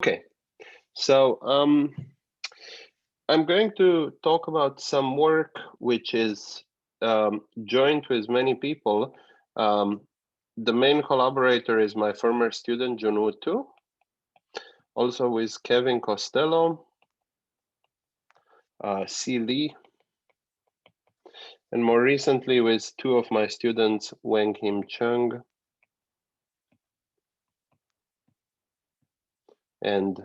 Okay, so I'm going to talk about some work which is joint with many people. The main collaborator is my former student Junwu, also with Kevin Costello, C. Lee, and more recently with two of my students, Wang Him Chung and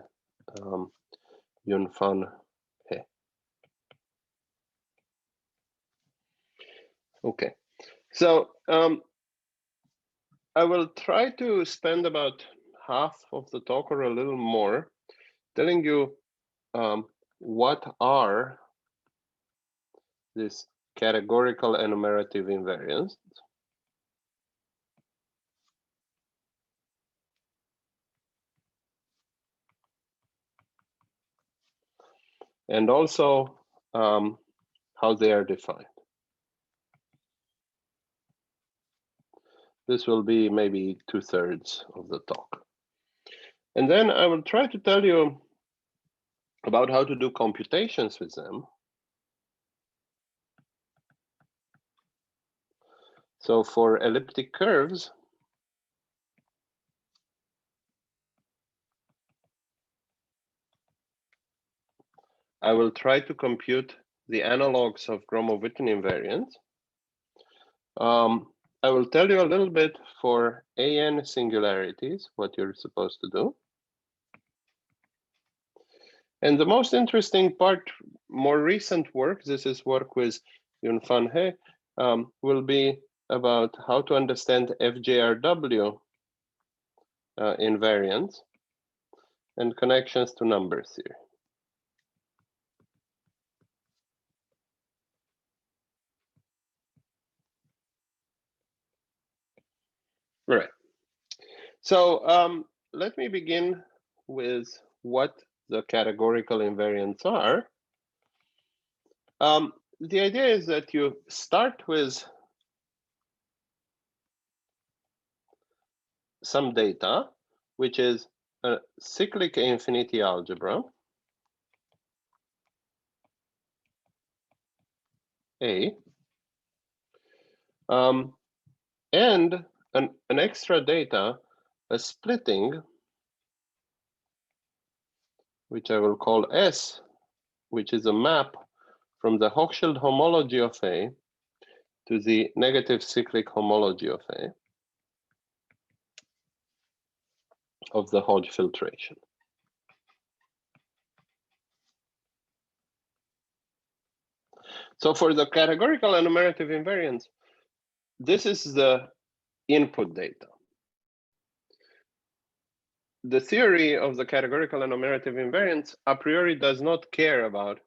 Yun-Fan He. Okay, so I will try to spend about half of the talk or a little more telling you what are these categorical enumerative invariants. And also how they are defined. This will be maybe 2/3 of the talk. And then I will try to tell you about how to do computations with them. So for elliptic curves, I will try to compute the analogues of Gromov-Witten invariants. I will tell you a little bit for AN singularities, what you're supposed to do. And the most interesting part, more recent work, this is work with Yun-Fan He, will be about how to understand FJRW invariants and connections to number theory. Right. So let me begin with what the categorical invariants are. The idea is that you start with some data, which is a cyclic infinity algebra, A, and an extra data, a splitting, which I will call S, which is a map from the Hochschild homology of A to the negative cyclic homology of A of the Hodge filtration. So for the categorical enumerative invariants, this is the input data. The theory of the categorical enumerative invariants a priori does not care about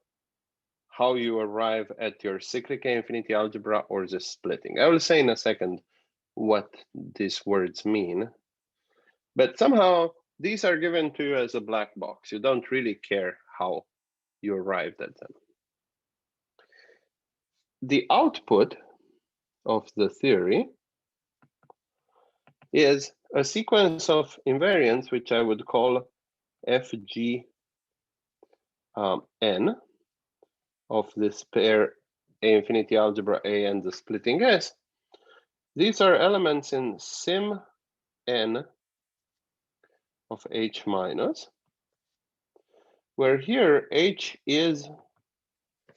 how you arrive at your cyclic infinity algebra or the splitting. I will say in a second what these words mean. But somehow these are given to you as a black box. You don't really care how you arrived at them. The output of the theory is a sequence of invariants, which I would call FGN of this pair A infinity algebra A and the splitting S. These are elements in sim n of H minus, where here H is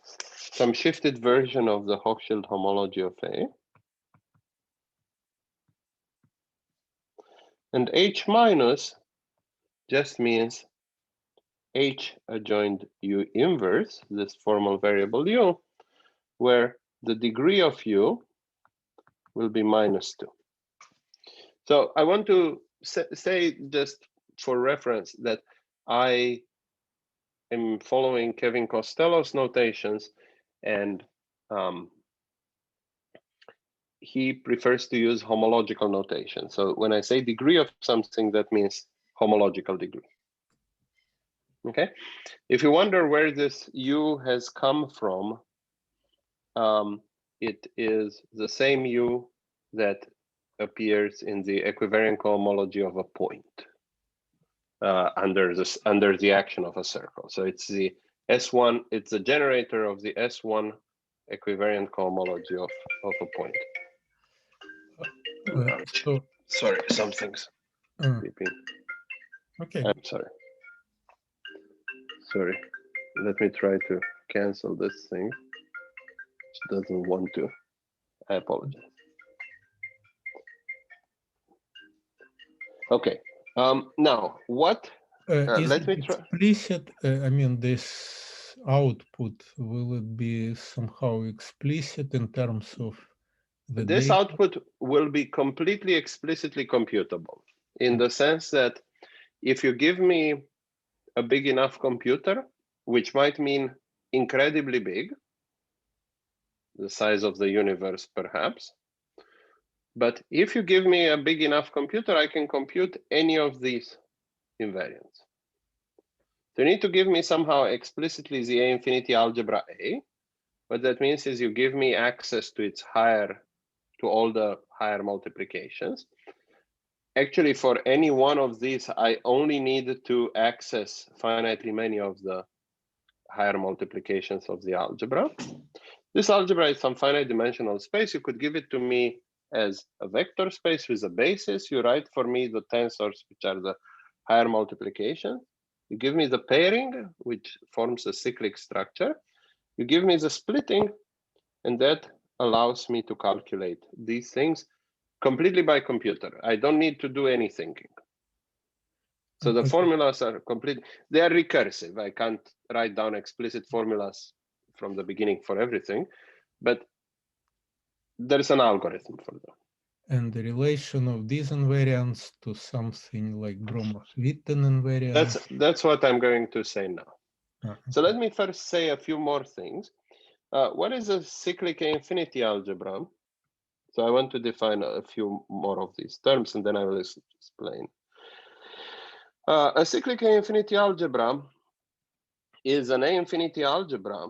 some shifted version of the Hochschild homology of A. And H minus just means H adjoined U inverse, this formal variable U, where the degree of U will be -2. So I want to say just for reference that I am following Kevin Costello's notations, and he prefers to use homological notation. So when I say degree of something, that means homological degree. Okay, if you wonder where this U has come from, it is the same U that appears in the equivariant cohomology of a point. under the action of a circle. So it's the S1, it's the generator of the S1 equivariant cohomology of a point. Sorry, something's beeping. Okay. I'm sorry. Sorry. Let me try to cancel this thing. It doesn't want to. I apologize. Okay. Now, what? Is let it me try. explicit? I mean, this output, will it be somehow explicit in terms of the This data? output will be completely explicitly computable in the sense that if you give me a big enough computer, which might mean incredibly big, the size of the universe perhaps, but if you give me a big enough computer, I can compute any of these invariants. So you need to give me somehow explicitly the A infinity algebra A. What that means is you give me access to to all the higher multiplications. Actually, for any one of these, I only need to access finitely many of the higher multiplications of the algebra. This algebra is some finite dimensional space. You could give it to me as a vector space with a basis. You write for me the tensors, which are the higher multiplication. You give me the pairing, which forms a cyclic structure. You give me the splitting, and that allows me to calculate these things completely by computer. I don't need to do any thinking. So the formulas are complete. They are recursive. I can't write down explicit formulas from the beginning for everything, but there's an algorithm for them. And the relation of these invariants to something like Gromov-Witten invariants. That's what I'm going to say now. Okay. So let me first say a few more things. What is a cyclic infinity algebra? So I want to define a few more of these terms, and then I will explain. A cyclic infinity algebra is an infinity algebra.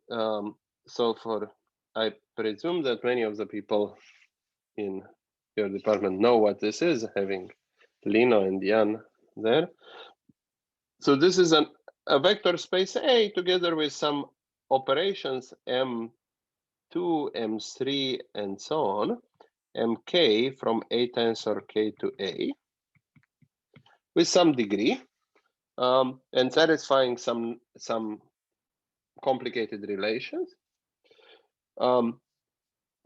So I presume that many of the people in your department know what this is, having Lino and Jan there. So this is a vector space A together with some operations M2, M3, and so on, Mk from A tensor K to A, with some degree, and satisfying some complicated relations.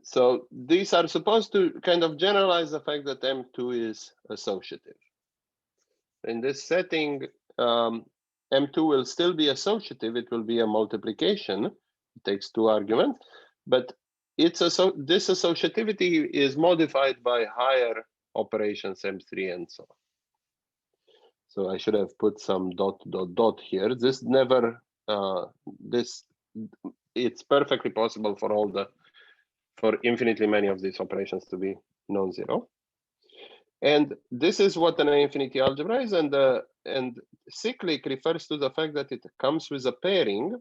So these are supposed to kind of generalize the fact that M2 is associative. In this setting, M2 will still be associative. It will be a multiplication. It takes two arguments, but this associativity is modified by higher operations M3 and so on. So I should have put some ... here. This never, it's perfectly possible for infinitely many of these operations to be non-zero. And this is what an infinity algebra is, and cyclic refers to the fact that it comes with a pairing.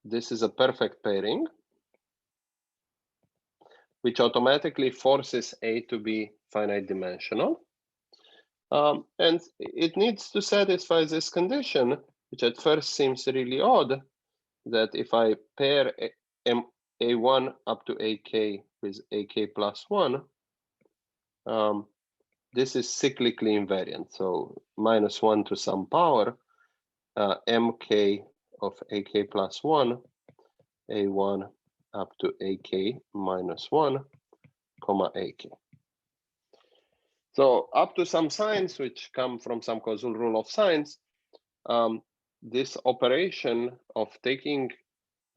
This is a perfect pairing, which automatically forces A to be finite dimensional. And it needs to satisfy this condition, which at first seems really odd, that if I pair A1 up to AK with AK plus 1, this is cyclically invariant. So -1 to some power, Mk of AK plus 1, A1 up to AK minus 1, comma AK. So up to some signs, which come from some causal rule of signs, this operation of taking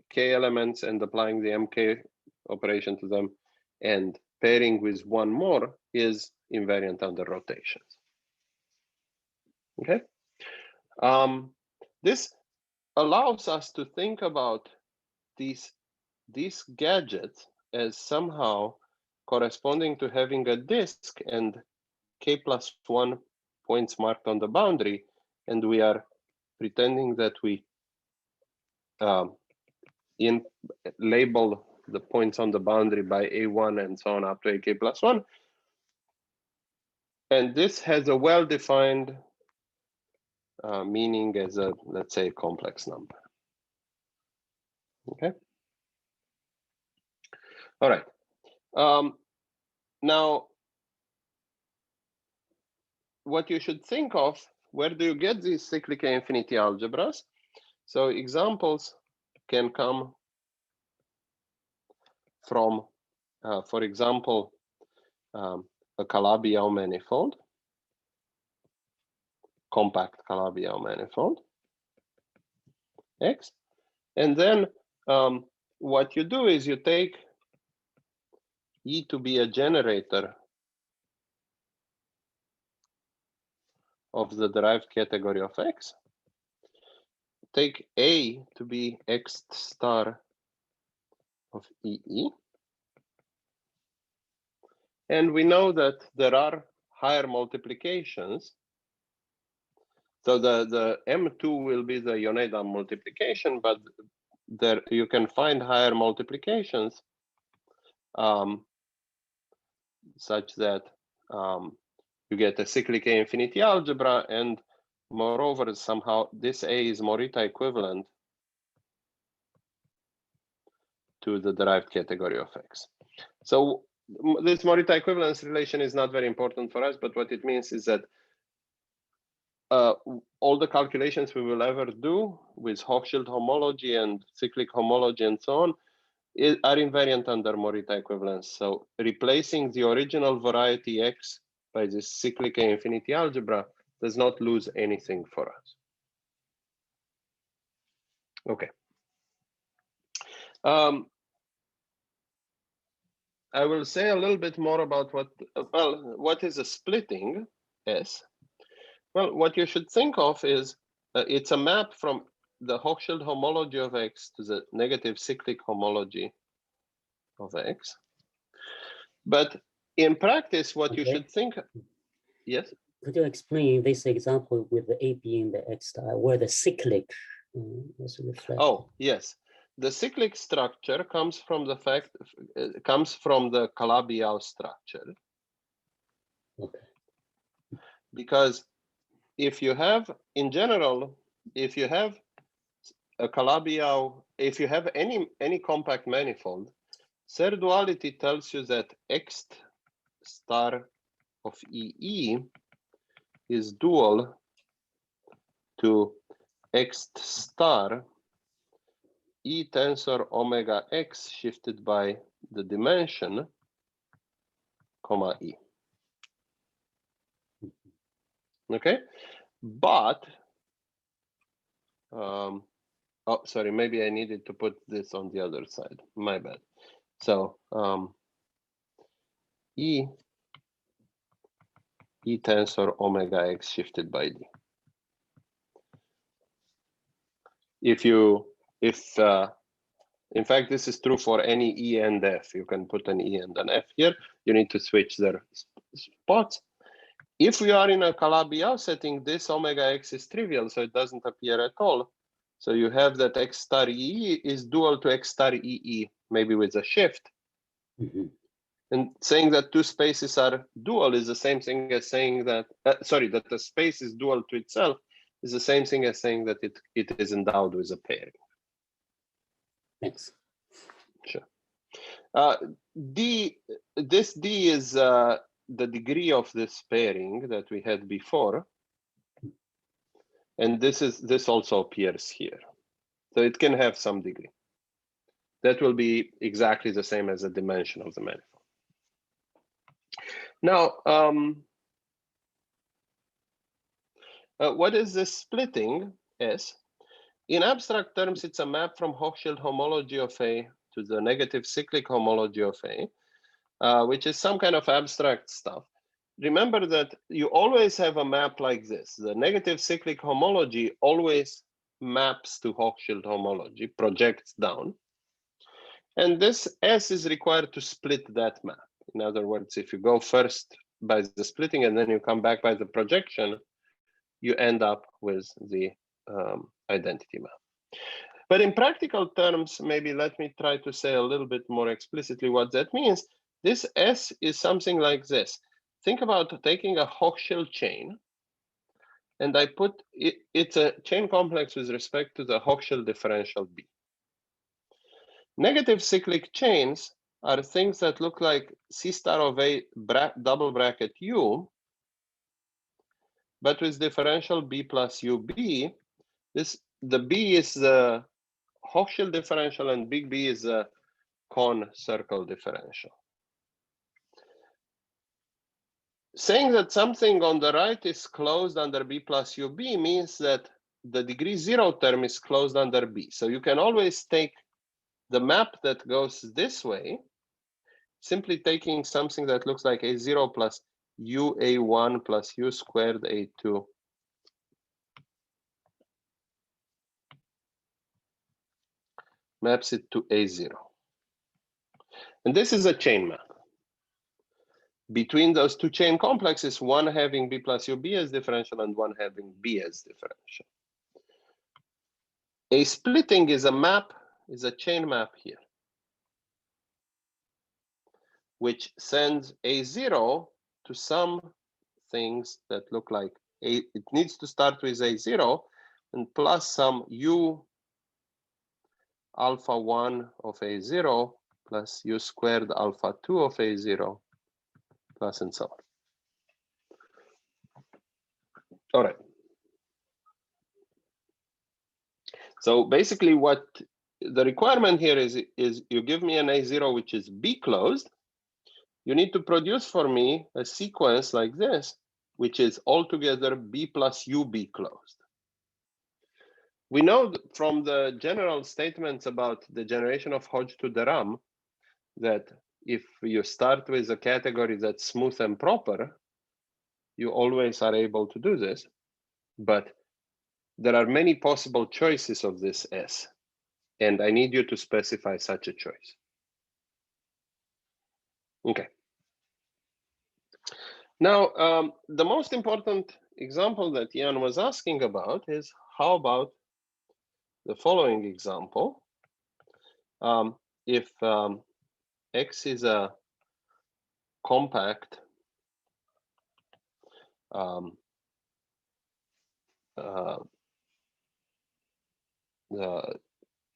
K elements and applying the Mk operation to them and pairing with one more is invariant under rotations. Okay. This allows us to think about these gadgets as somehow corresponding to having a disk and K plus 1 points marked on the boundary, and we are pretending that we label the points on the boundary by A1 and so on up to AK plus 1. And this has a well-defined meaning as a, let's say, complex number. Okay. All right. Now, what you should think of, where do you get these cyclic infinity algebras? So examples can come from, for example, a Calabi-Yau manifold, compact Calabi-Yau manifold, X. And then what you do is you take E to be a generator of the derived category of X. Take A to be X star of EE. And we know that there are higher multiplications. So the M2 will be the Yoneda multiplication, but there you can find higher multiplications such that you get a cyclic infinity algebra, and moreover, somehow this A is Morita equivalent to the derived category of X. So this Morita equivalence relation is not very important for us, but what it means is that all the calculations we will ever do with Hochschild homology and cyclic homology and so on are invariant under Morita equivalence. So replacing the original variety X by this cyclic infinity algebra does not lose anything for us. Okay. I will say a little bit more about what is a splitting S. Well, what you should think of is it's a map from the Hochschild homology of X to the negative cyclic homology of X. But in practice, what you should think, yes? Could you explain this example with the A being the X star, where the cyclic is reflected? Oh, yes. The cyclic structure comes from the Calabi-Yau structure. Okay. Because if you have, in general, if you have a Calabi-Yau, if you have any compact manifold, Serre duality tells you that X star of EE is dual to X star E tensor omega X shifted by the dimension, comma E. Okay, but oh, sorry, maybe I needed to put this on the other side. My bad. So E tensor omega X shifted by D. In fact, this is true for any E and F. You can put an E and an F here. You need to switch their spots. If we are in a Calabi-Yau setting, this omega X is trivial, so it doesn't appear at all. So you have that X star EE is dual to X star EE, maybe with a shift. Mm-hmm. And saying that two spaces are dual is the same thing as saying that, that the space is dual to itself is the same thing as saying that it is endowed with a pairing. Thanks. Sure. This D is the degree of this pairing that we had before. And this also appears here. So it can have some degree. That will be exactly the same as the dimension of the manifold. Now, what is this splitting S? In abstract terms, it's a map from Hochschild homology of A to the negative cyclic homology of A, which is some kind of abstract stuff. Remember that you always have a map like this. The negative cyclic homology always maps to Hochschild homology, projects down. And this S is required to split that map. In other words, if you go first by the splitting and then you come back by the projection, you end up with the identity map. But in practical terms, maybe let me try to say a little bit more explicitly what that means. This S is something like this. think about taking a Hochschild chain, and I put it's a chain complex with respect to the Hochschild differential B. Negative cyclic chains are things that look like C star of A double bracket U, but with differential B plus UB. The B is the Hochschild differential and big B is the cone circle differential. Saying that something on the right is closed under B plus UB means that the degree 0 term is closed under B. So you can always take the map that goes this way, simply taking something that looks like A0 plus UA1 plus U squared A2. Maps it to A0. And this is a chain map. Between those two chain complexes, one having B plus UB as differential and one having B as differential. A splitting is a map, is a chain map here, which sends A0 to some things that look like A. It needs to start with A0 and plus some U alpha 1 of A0 plus U squared alpha 2 of A0 plus and so on. All right. So basically what the requirement here is you give me an A0 which is B closed. You need to produce for me a sequence like this, which is altogether B plus UB closed. We know from the general statements about the generation of Hodge to de Rham that if you start with a category that's smooth and proper, you always are able to do this. But there are many possible choices of this S, and I need you to specify such a choice. Okay. Now, the most important example that Ian was asking about is how about the following example. If X is a compact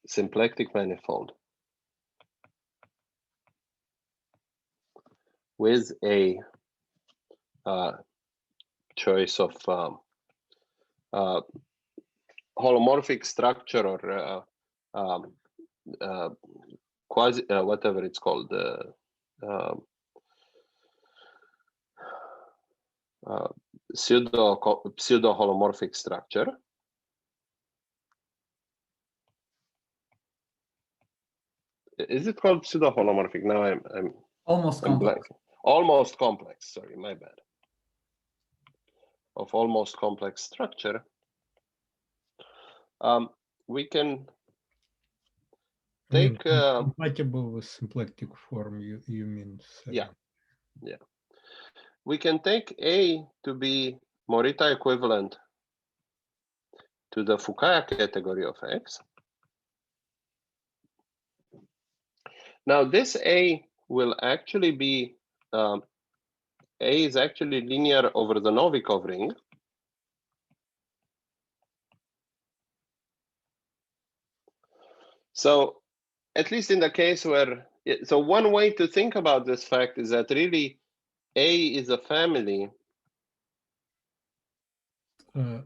symplectic manifold with a choice of holomorphic structure or quasi whatever it's called, pseudo holomorphic structure. Is it called pseudo holomorphic? Now I'm almost complex. Almost complex. Sorry, my bad. Of almost complex structure. We can take compatible with symplectic form. You mean? Yeah. We can take A to be Morita equivalent to the Fukaya category of X. Now this A will actually be A is actually linear over the Novikov ring. So at least in the case where, so one way to think about this fact is that really A is a family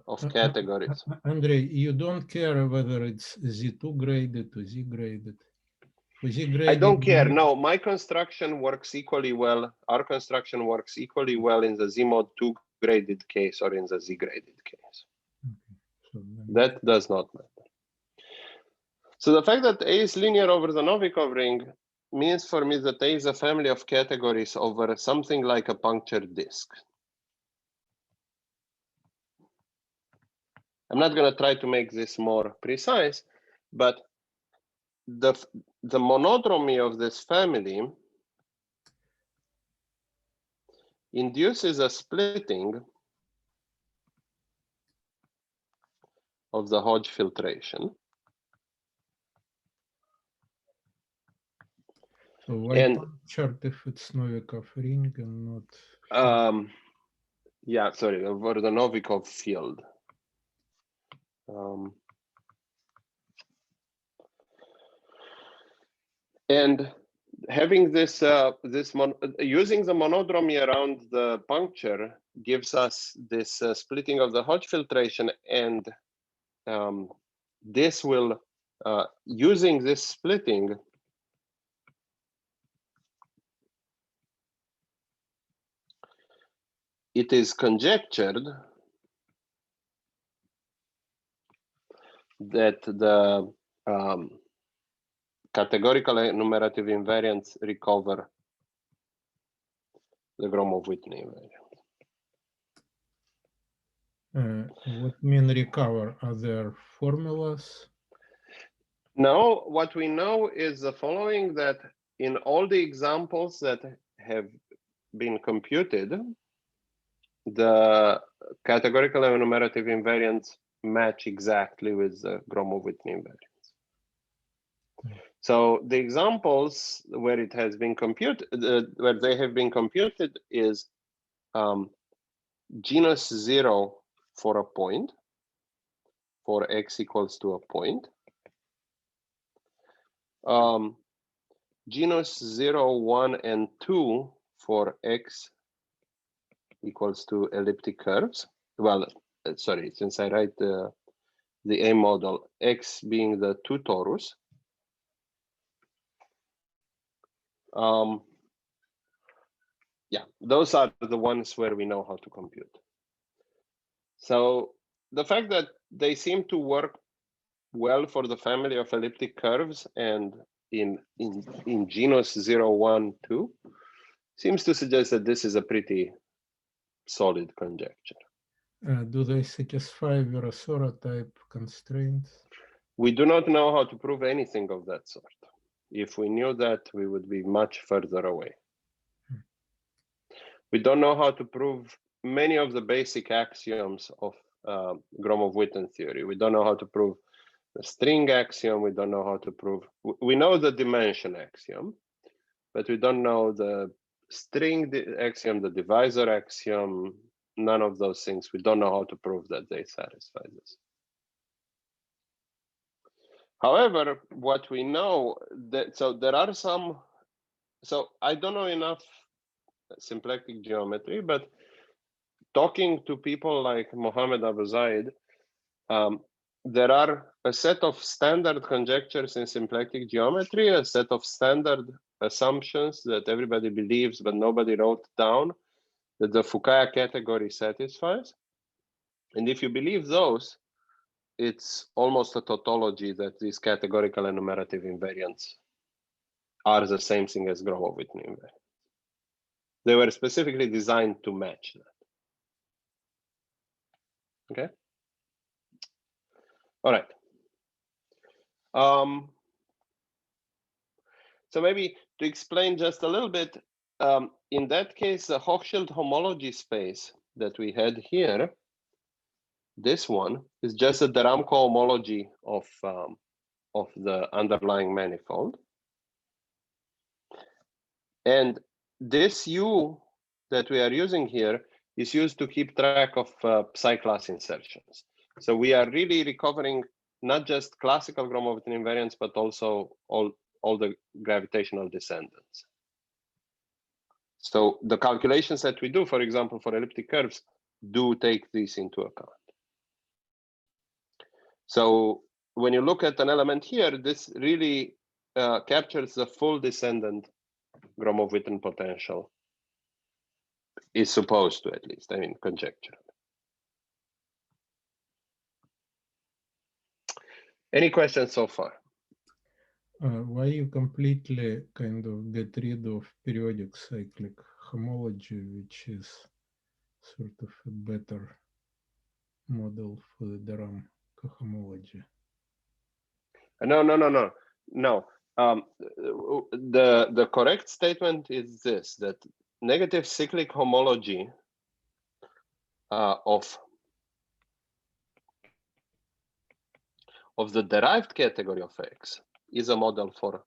of categories. Andrei, you don't care whether it's Z2 graded or Z graded. For Z graded, I don't care. No, my construction works equally well. Our construction works equally well in the Z mod 2 graded case or in the Z graded case. Okay. So that does not matter. So the fact that A is linear over the Novikov ring means for me that A is a family of categories over something like a punctured disk. I'm not going to try to make this more precise, but the monodromy of this family induces a splitting of the Hodge filtration. So why punctured if it's Novikov ring and not Yeah, sorry, for the Novikov field. And having this, using the monodromy around the puncture gives us this splitting of the Hodge filtration, and this will, using this splitting, it is conjectured that the categorical enumerative invariants recover the Gromov-Witten invariant. What mean recover? Are there formulas? No, what we know is the following, that in all the examples that have been computed, the categorical enumerative invariants match exactly with the Gromov-Witten invariants. So the examples where it has been computed, where they have been computed, is genus 0 for a point, for x equals to a point. Genus 0, 1, and 2 for x equals to elliptic curves. Well, sorry, since I write the A model, x being the 2 torus. Yeah, those are the ones where we know how to compute. So the fact that they seem to work well for the family of elliptic curves and in genus 0, 1, 2 seems to suggest that this is a pretty solid conjecture. Do they satisfy Virasoro type constraints? We do not know how to prove anything of that sort. If we knew that, we would be much further away. We don't know how to prove many of the basic axioms of Gromov-Witten theory. We don't know how to prove the string axiom. We don't know how to prove, we know the dimension axiom, but we don't know the string axiom, the divisor axiom, none of those things. We don't know how to prove that they satisfy this. However, what we know, that so there are some, so I don't know enough symplectic geometry, but talking to people like Mohammed Abu Zaid, there are a set of standard conjectures in symplectic geometry, a set of standard assumptions that everybody believes but nobody wrote down, that the Fukaya category satisfies. And if you believe those, it's almost a tautology that these categorical enumerative invariants are the same thing as Gromov-Witten invariants. They were specifically designed to match that. Okay. All right. So maybe to explain just a little bit, in that case, the Hochschild homology space that we had here, this one is just a de Ramco homology of the underlying manifold. And this U that we are using here is used to keep track of psi-class insertions. So we are really recovering not just classical Gromov-Witten invariants, but also all the gravitational descendants. So the calculations that we do, for example, for elliptic curves, do take this into account. So when you look at an element here, this really captures the full descendant Gromov-Witten potential, is supposed to, at least, I mean, conjecture. Any questions so far? Why you completely kind of get rid of periodic cyclic homology, which is sort of a better model for the de Ramco homology? No. The correct statement is this, that negative cyclic homology of the derived category of X is a model for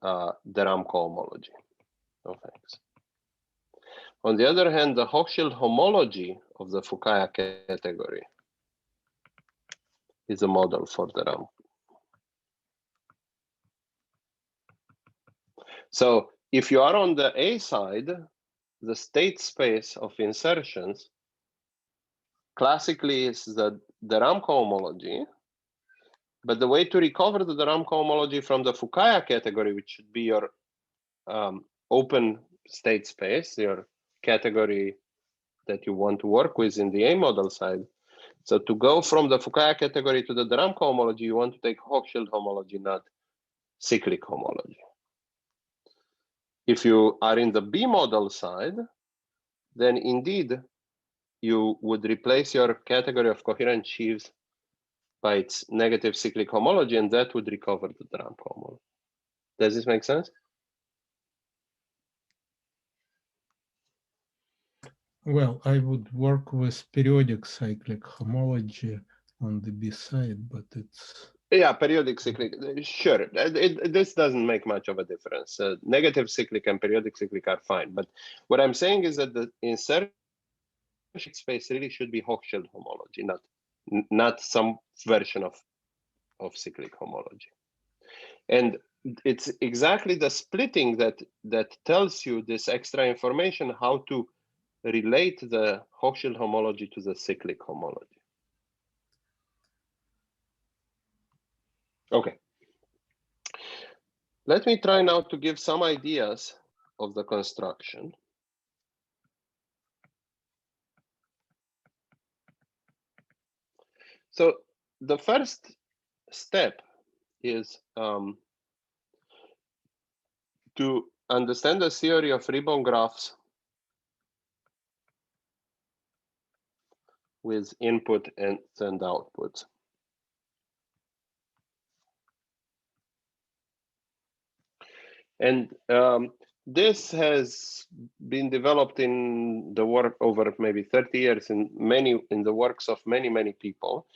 de Ramco homology of X. On the other hand, the Hochschild homology of the Fukaya category is a model for the RAM. So if you are on the A side, the state space of insertions classically is the RAM cohomology. But the way to recover the RAM cohomology from the Fukaya category, which should be your open state space, your category that you want to work with in the A model side. So to go from the Fukaya category to the RAM cohomology, you want to take Hochschild homology, not cyclic homology. If you are in the B model side, then indeed you would replace your category of coherent sheaves by its negative cyclic homology, and that would recover the RAM cohomology. Does this make sense? Well, I would work with periodic cyclic homology on the B side, but it's... Yeah, periodic cyclic, sure. This doesn't make much of a difference. Negative cyclic and periodic cyclic are fine. But what I'm saying is that the insertion space really should be Hochschild homology, not some version of cyclic homology. And it's exactly the splitting that tells you this extra information, how to relate the Hochschild homology to the cyclic homology. Okay. Let me try now to give some ideas of the construction. So the first step is to understand the theory of ribbon graphs with input and outputs. And this has been developed in the work over maybe 30 years in the works of many people.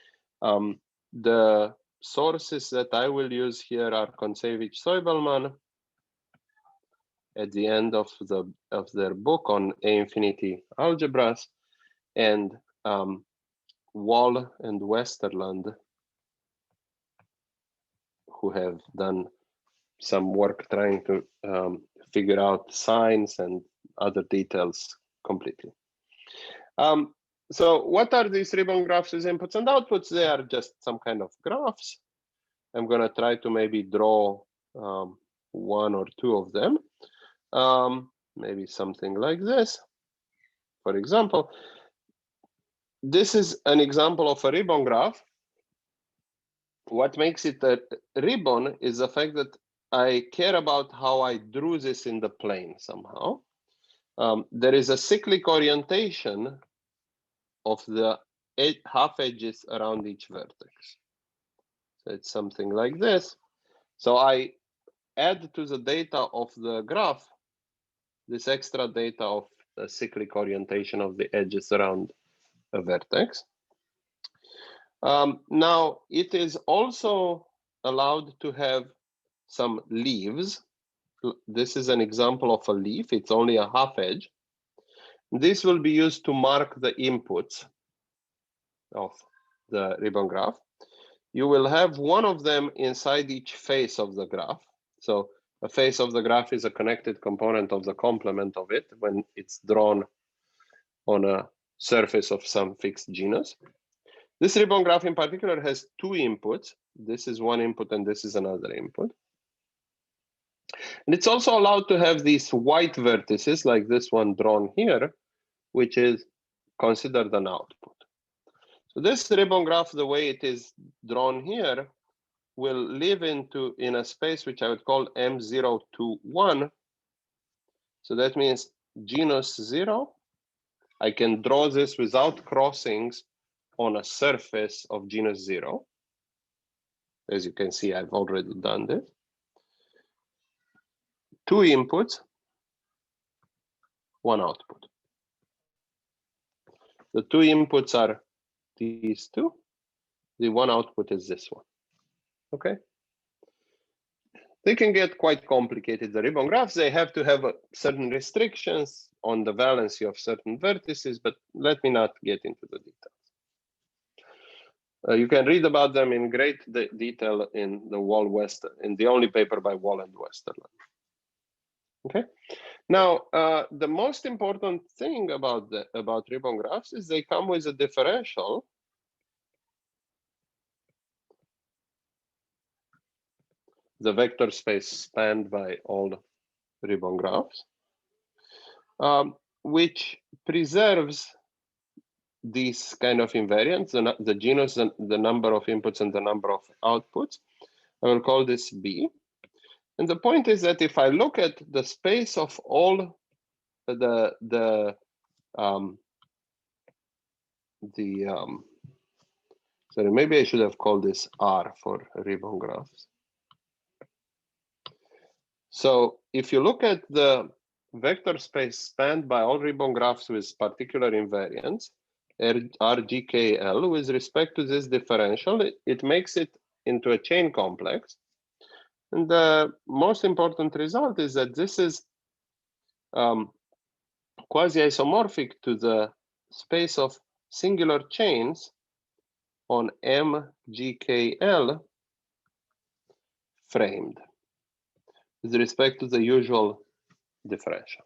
The sources that I will use here are Kontsevich-Soibelman at the end of their book on A-infinity algebras, and Wall and Westerland, who have done some work trying to figure out signs and other details completely. So what are these ribbon graphs with inputs and outputs? They are just some kind of graphs. I'm going to try to maybe draw one or two of them. Maybe something like this. For example, this is an example of a ribbon graph. What makes it a ribbon is the fact that I care about how I drew this in the plane somehow. There is a cyclic orientation of the half edges around each vertex. So it's something like this. So I add to the data of the graph this extra data of the cyclic orientation of the edges around a vertex. Now, it is also allowed to have some leaves. This is an example of a leaf. It's only a half edge. This will be used to mark the inputs of the ribbon graph. You will have one of them inside each face of the graph. So a face of the graph is a connected component of the complement of it when it's drawn on a surface of some fixed genus. This ribbon graph in particular has two inputs. This is one input and this is another input. And it's also allowed to have these white vertices like this one drawn here, which is considered an output. So this ribbon graph, the way it is drawn here, will live in a space which I would call M0 to 1. So that means genus 0. I can draw this without crossings on a surface of genus 0. As you can see, I've already done this. Two inputs, one output. The two inputs are these two. The one output is this one. Okay. they can get quite complicated. The ribbon graphs, they have to have certain restrictions on the valency of certain vertices, but let me not get into the details. You can read about them in great detail in the in the only paper by Wall and Westerland. Okay. Now, the most important thing about ribbon graphs is they come with a differential. The vector space spanned by all ribbon graphs, which preserves these kind of invariants, the genus, the number of inputs and the number of outputs. I will call this B. And the point is that if I look at the space of all sorry, maybe I should have called this R for ribbon graphs. So if you look at the vector space spanned by all ribbon graphs with particular invariants, RGKL, with respect to this differential, it makes it into a chain complex. And the most important result is that this is quasi-isomorphic to the space of singular chains on MGKL framed with respect to the usual differential.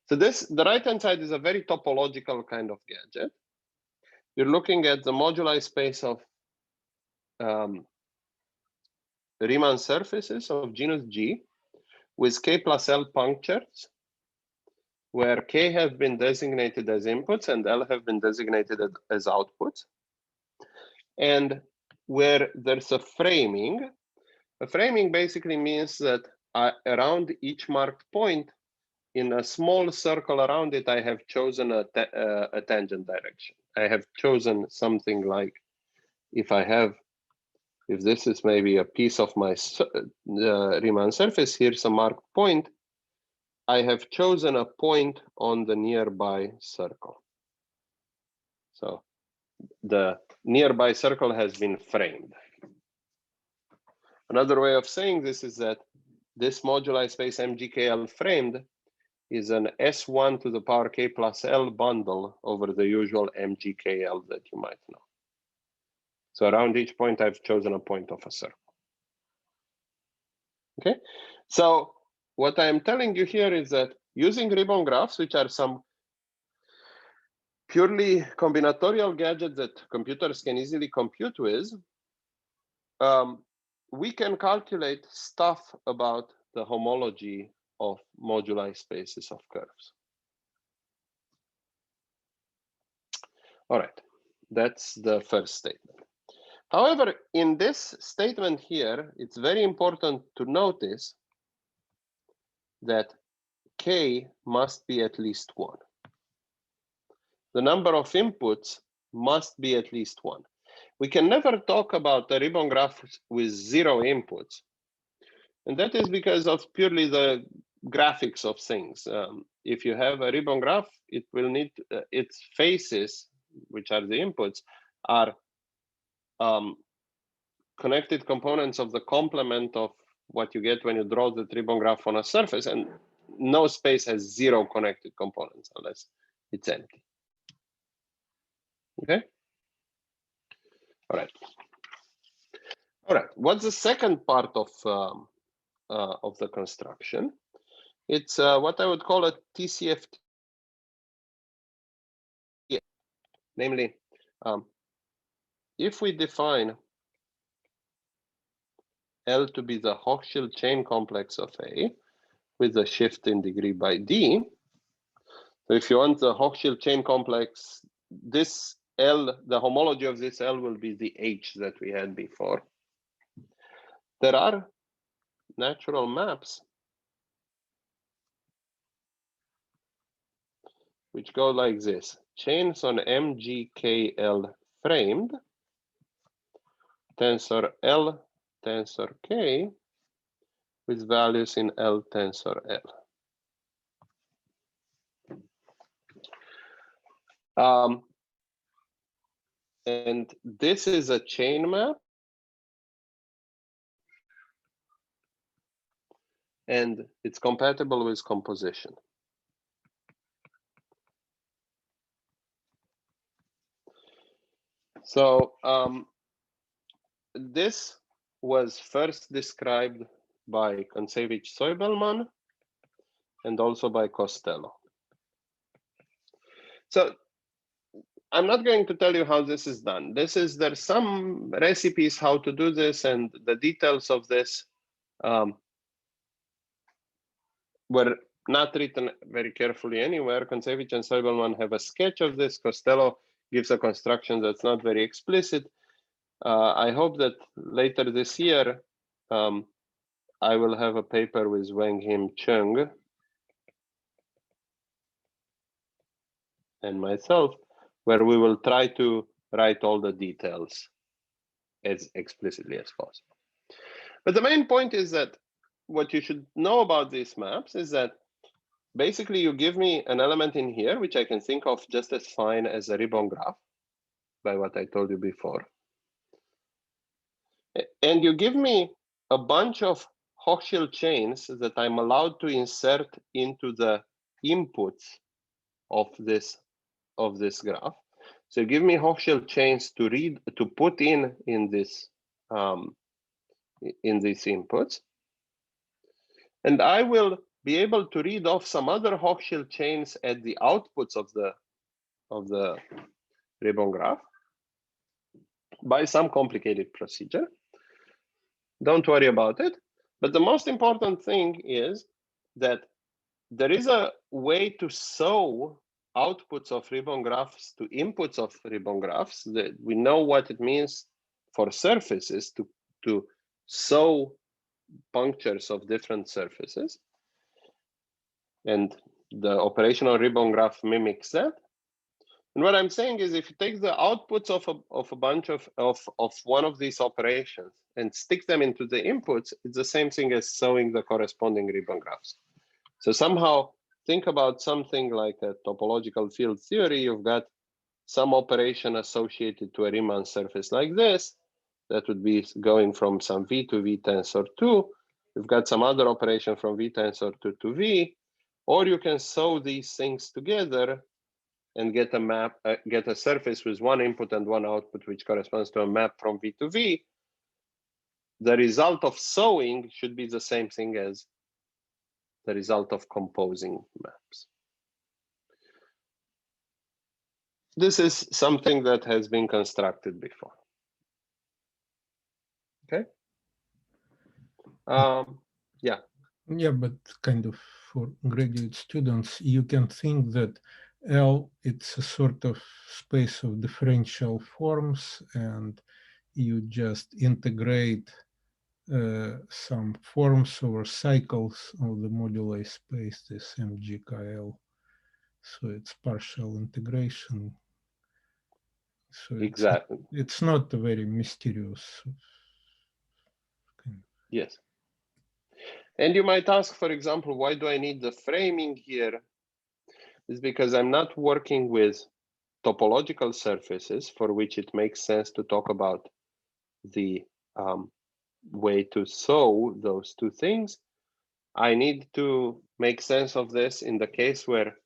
So the right-hand side is a very topological kind of gadget. You're looking at the moduli space of Riemann surfaces of genus G with K plus L punctures, where K have been designated as inputs and L have been designated as outputs. And where there's a framing basically means that around each marked point, in a small circle around it, I have chosen a tangent direction. I have chosen something like, if this is maybe a piece of my Riemann surface, here's a marked point, I have chosen a point on the nearby circle. So the nearby circle has been framed. Another way of saying this is that this moduli space MGKL framed is an S1 to the power K plus L bundle over the usual MGKL that you might know. So around each point, I've chosen a point of a circle. Okay, so what I am telling you here is that using ribbon graphs, which are some purely combinatorial gadgets that computers can easily compute with, we can calculate stuff about the homology of moduli spaces of curves. All right, that's the first statement. However, in this statement here, it's very important to notice that K must be at least 1. The number of inputs must be at least 1. We can never talk about a ribbon graph with 0 inputs. And that is because of purely the graphics of things. If you have a ribbon graph, it will need its faces, which are the inputs, are connected components of the complement of what you get when you draw the ribbon graph on a surface, and no space has 0 connected components unless it's empty. Okay. All right. All right. What's the second part of the construction? It's what I would call a TCFT. Namely, if we define L to be the Hochschild chain complex of A with a shift in degree by D, so if you want the Hochschild chain complex, this L, the homology of this L will be the H that we had before. There are natural maps which go like this. Chains on MGKL framed, tensor L, tensor K, with values in L tensor L. And this is a chain map and it's compatible with composition. So this was first described by Kontsevich-Soibelman and also by Costello. So I'm not going to tell you how this is done. There's some recipes how to do this, and the details of this were not written very carefully anywhere. Kontsevich and Soibelman have a sketch of this. Costello gives a construction that's not very explicit. I hope that later this year, I will have a paper with Wang-Him Chung and myself, where we will try to write all the details as explicitly as possible. But the main point is that what you should know about these maps is that basically you give me an element in here, which I can think of just as fine as a ribbon graph, by what I told you before. And you give me a bunch of Hochschild chains that I'm allowed to insert into the inputs of this graph. So give me Hochschild chains to read, to put in these inputs, and I will be able to read off some other Hochschild chains at the outputs of the ribbon graph by some complicated procedure. Don't worry about it. But the most important thing is that there is a way to sew outputs of ribbon graphs to inputs of ribbon graphs. That we know what it means for surfaces to sew punctures of different surfaces. And the operational ribbon graph mimics that. And what I'm saying is, if you take the outputs of a bunch of one of these operations and stick them into the inputs, it's the same thing as sewing the corresponding ribbon graphs. So somehow think about something like a topological field theory. You've got some operation associated to a Riemann surface like this. That would be going from some V to V tensor 2. You've got some other operation from V tensor 2 to V. Or you can sew these things together and get a map, get a surface with one input and one output, which corresponds to a map from V to V. The result of sewing should be the same thing as the result of composing maps. This is something that has been constructed before. Okay. Yeah. Yeah, but kind of for graduate students, you can think that L, it's a sort of space of differential forms, and you just integrate some forms over cycles of the moduli space, this MGKL. So it's partial integration. So Exactly. It's not a very mysterious. Yes. And you might ask, for example, why do I need the framing here? It's because I'm not working with topological surfaces for which it makes sense to talk about the way to sew those two things. I need to make sense of this in the case where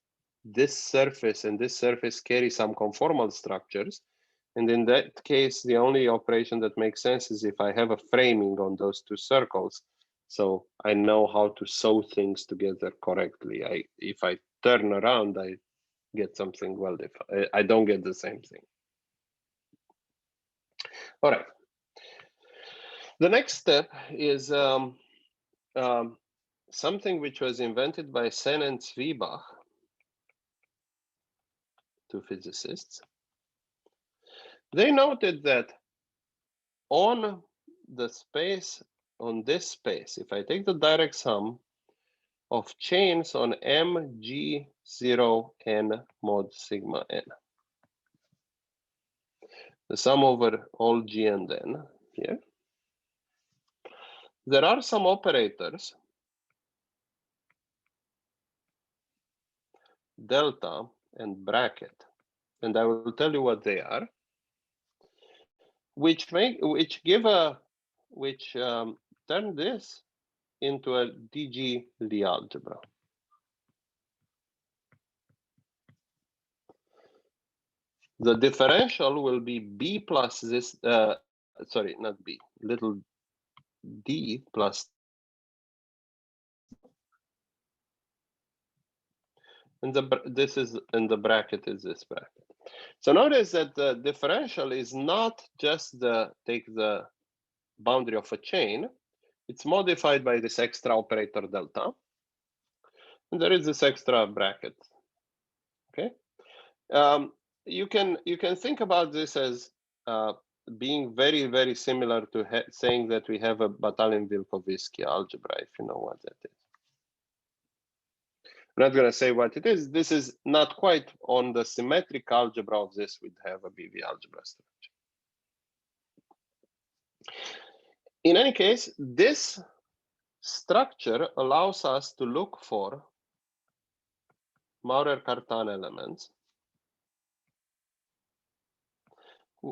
this surface and this surface carry some conformal structures. And in that case, the only operation that makes sense is if I have a framing on those two circles. So I know how to sew things together correctly. If I turn around, I get something well defined. I don't get the same thing. All right. The next step is something which was invented by Sen and Zwiebach, two physicists. They noted that on the space, on this space, if I take the direct sum of chains on MG0n mod sigma n, the sum over all G and n here, there are some operators, delta and bracket, and I will tell you what they are, which turn this into a DG Lie algebra. The differential will be b plus this, sorry, not b, little d plus, and this is in the bracket is this bracket. So notice that the differential is not just take the boundary of a chain, it's modified by this extra operator delta. And there is this extra bracket. Okay. You can think about this as being very, very similar to saying that we have a Batalin-Vilkovisky algebra, if you know what that is. I'm not going to say what it is. This is not quite on the symmetric algebra of this. We'd have a BV algebra structure. In any case, this structure allows us to look for Maurer-Cartan elements.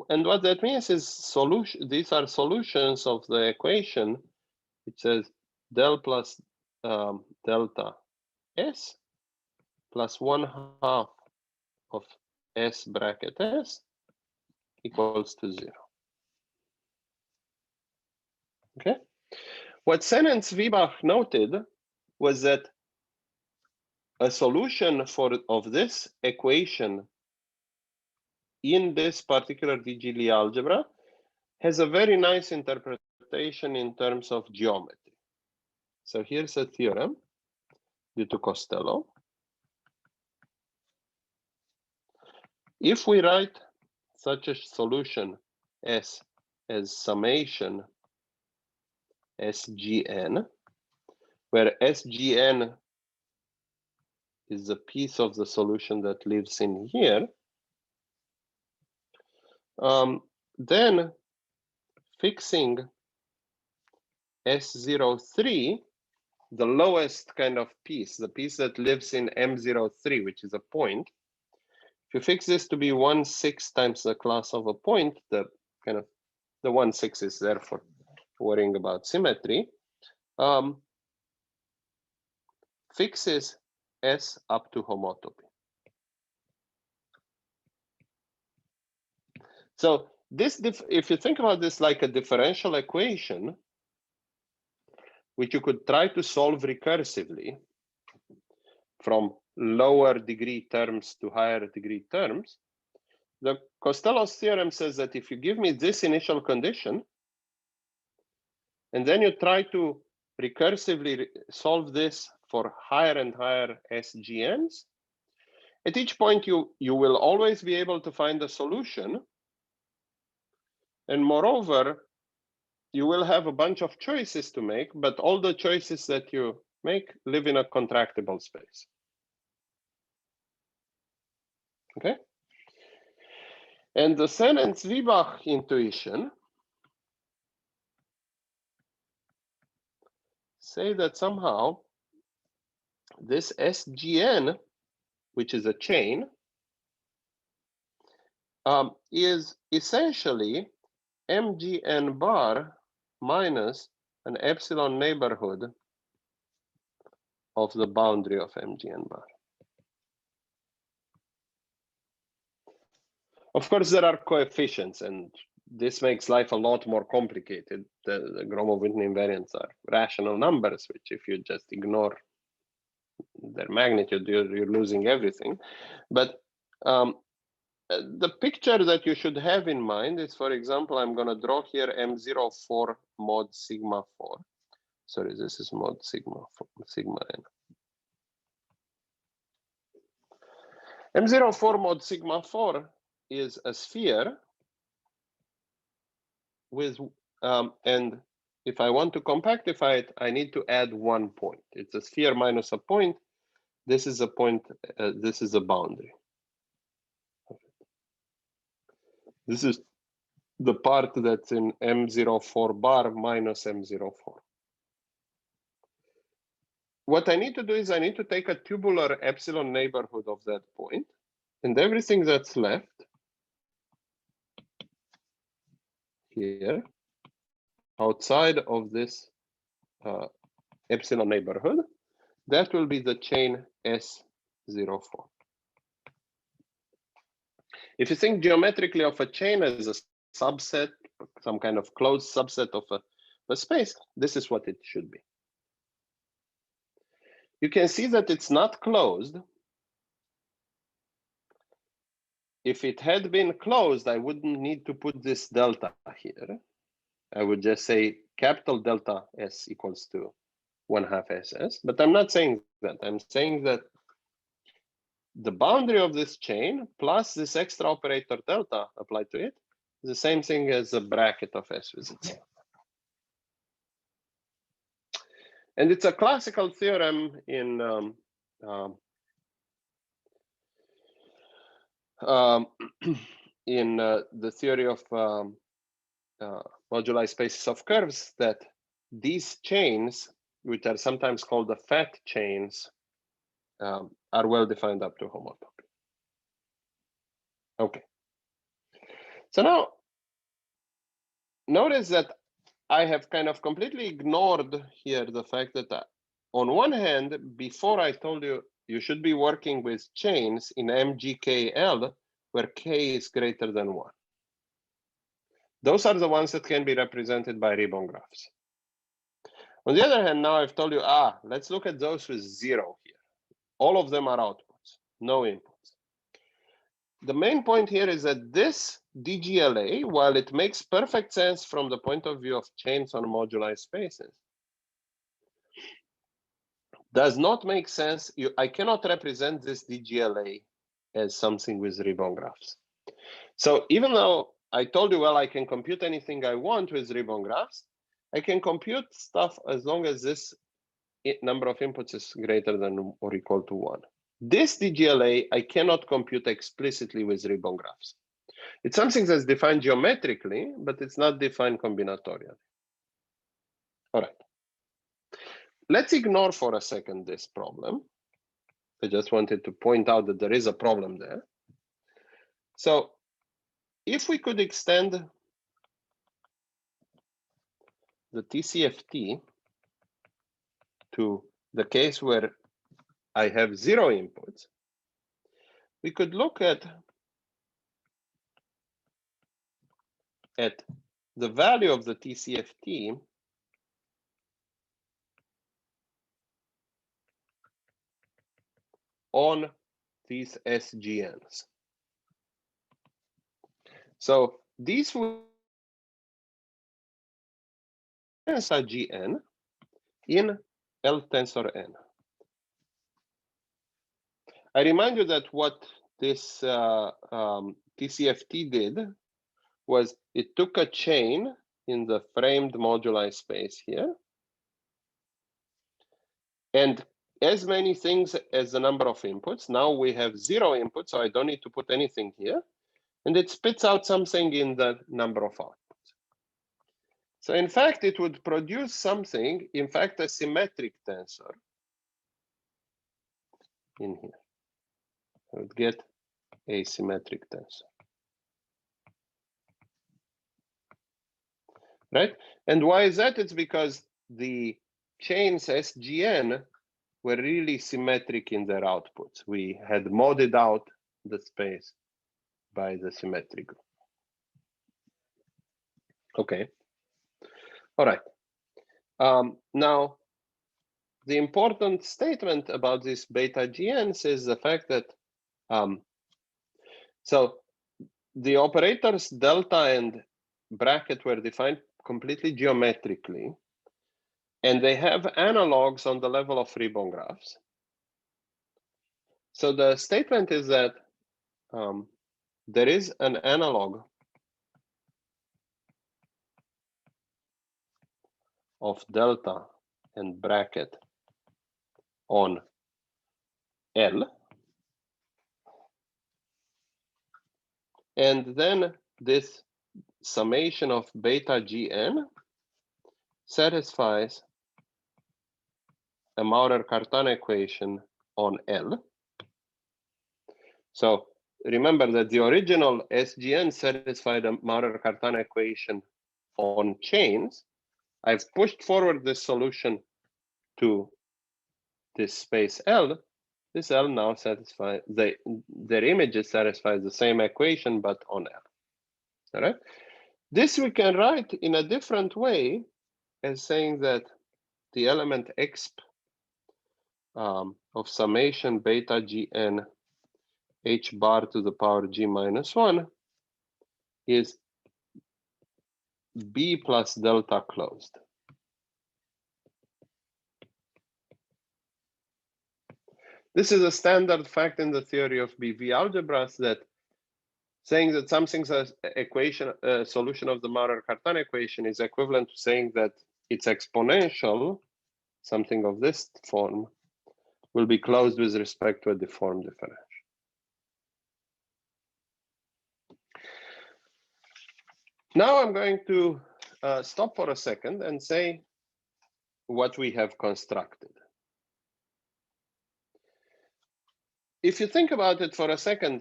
And what that means is these are solutions of the equation. It says del plus delta S plus 1/2 of S bracket S equals to 0. Okay. What Sennens-Wiebach noted was that a solution of this equation in this particular DG Lie algebra has a very nice interpretation in terms of geometry. So here's a theorem due to Costello. If we write such a solution S as summation SGN, where SGN is the piece of the solution that lives in here, then fixing S03, the lowest kind of piece, the piece that lives in M03, which is a point, if you fix this to be 1/6 times the class of a point, the 1/6 is there for worrying about symmetry, fixes S up to homotopy. So this, if you think about this like a differential equation, which you could try to solve recursively from lower degree terms to higher degree terms, the Costello's theorem says that if you give me this initial condition, and then you try to recursively solve this for higher and higher SGNs, at each point you will always be able to find a solution. And moreover, you will have a bunch of choices to make, but all the choices that you make live in a contractible space. Okay? And the Sennens-Wiebach intuition say that somehow this SGN, which is a chain, is essentially MGN bar minus an epsilon neighborhood of the boundary of MGN bar. Of course, there are coefficients, and this makes life a lot more complicated. The Gromov-Witten invariants are rational numbers, which if you just ignore their magnitude, you're losing everything. But the picture that you should have in mind is, for example, I'm going to draw here M04 mod sigma 4. Sorry, this is mod sigma n. M04 mod sigma 4 is a sphere with, and if I want to compactify it, I need to add 1 point. It's a sphere minus a point. This is a point, this is a boundary. This is the part that's in M04 bar minus M04. What I need to do is I need to take a tubular epsilon neighborhood of that point, and everything that's left here outside of this epsilon neighborhood, that will be the chain S04. If you think geometrically of a chain as a subset, some kind of closed subset of a space, this is what it should be. You can see that it's not closed. If it had been closed, I wouldn't need to put this delta here. I would just say capital delta S equals to 1/2 SS, but I'm not saying that. I'm saying that the boundary of this chain plus this extra operator delta applied to it is the same thing as a bracket of S with itself. And it's a classical theorem in the theory of moduli spaces of curves, that these chains, which are sometimes called the fat chains, are well defined up to homotopy. Okay. So now notice that I have kind of completely ignored here the fact that on one hand, before I told you, you should be working with chains in MGKL where K is greater than 1. Those are the ones that can be represented by ribbon graphs. On the other hand, now I've told you, let's look at those with 0 here. All of them are outputs, no inputs. The main point here is that this DGLA, while it makes perfect sense from the point of view of chains on moduli spaces, does not make sense. I cannot represent this DGLA as something with ribbon graphs. So even though I told you, well, I can compute anything I want with ribbon graphs, I can compute stuff as long as this number of inputs is greater than or equal to 1. This DGLA, I cannot compute explicitly with ribbon graphs. It's something that's defined geometrically, but it's not defined combinatorially. All right. Let's ignore for a second this problem. I just wanted to point out that there is a problem there. So if we could extend the TCFT to the case where I have 0 inputs, we could look at the value of the TCFT on these SGNs. So these will be GN in L tensor N. I remind you that what this TCFT did was it took a chain in the framed moduli space here, and as many things as the number of inputs. Now we have 0 inputs, so I don't need to put anything here. And it spits out something in the number of outputs. So in fact, it would produce something, in fact, a symmetric tensor in here. I would get a symmetric tensor. Right? And why is that? It's because the chains SGN were really symmetric in their outputs. We had modded out the space by the symmetric group. Okay. All right. Now, the important statement about this beta GNs is the fact that so the operators delta and bracket were defined completely geometrically, and they have analogues on the level of ribbon graphs. So the statement is that there is an analog of delta and bracket on L. And then this summation of beta GN satisfies a Maurer-Cartan equation on L. So remember that the original SGN satisfied a Maurer-Cartan equation on chains. I've pushed forward this solution to this space L, this L now satisfies, their images satisfy the same equation, but on L. All right. This we can write in a different way as saying that the element exp of summation beta gn h bar to the power g minus 1 is b plus delta closed. This is a standard fact in the theory of BV algebras, that saying that something's a equation, a solution of the Maurer-Cartan equation is equivalent to saying that its exponential, something of this form, will be closed with respect to a deformed differential. Now I'm going to stop for a second and say what we have constructed. If you think about it for a second,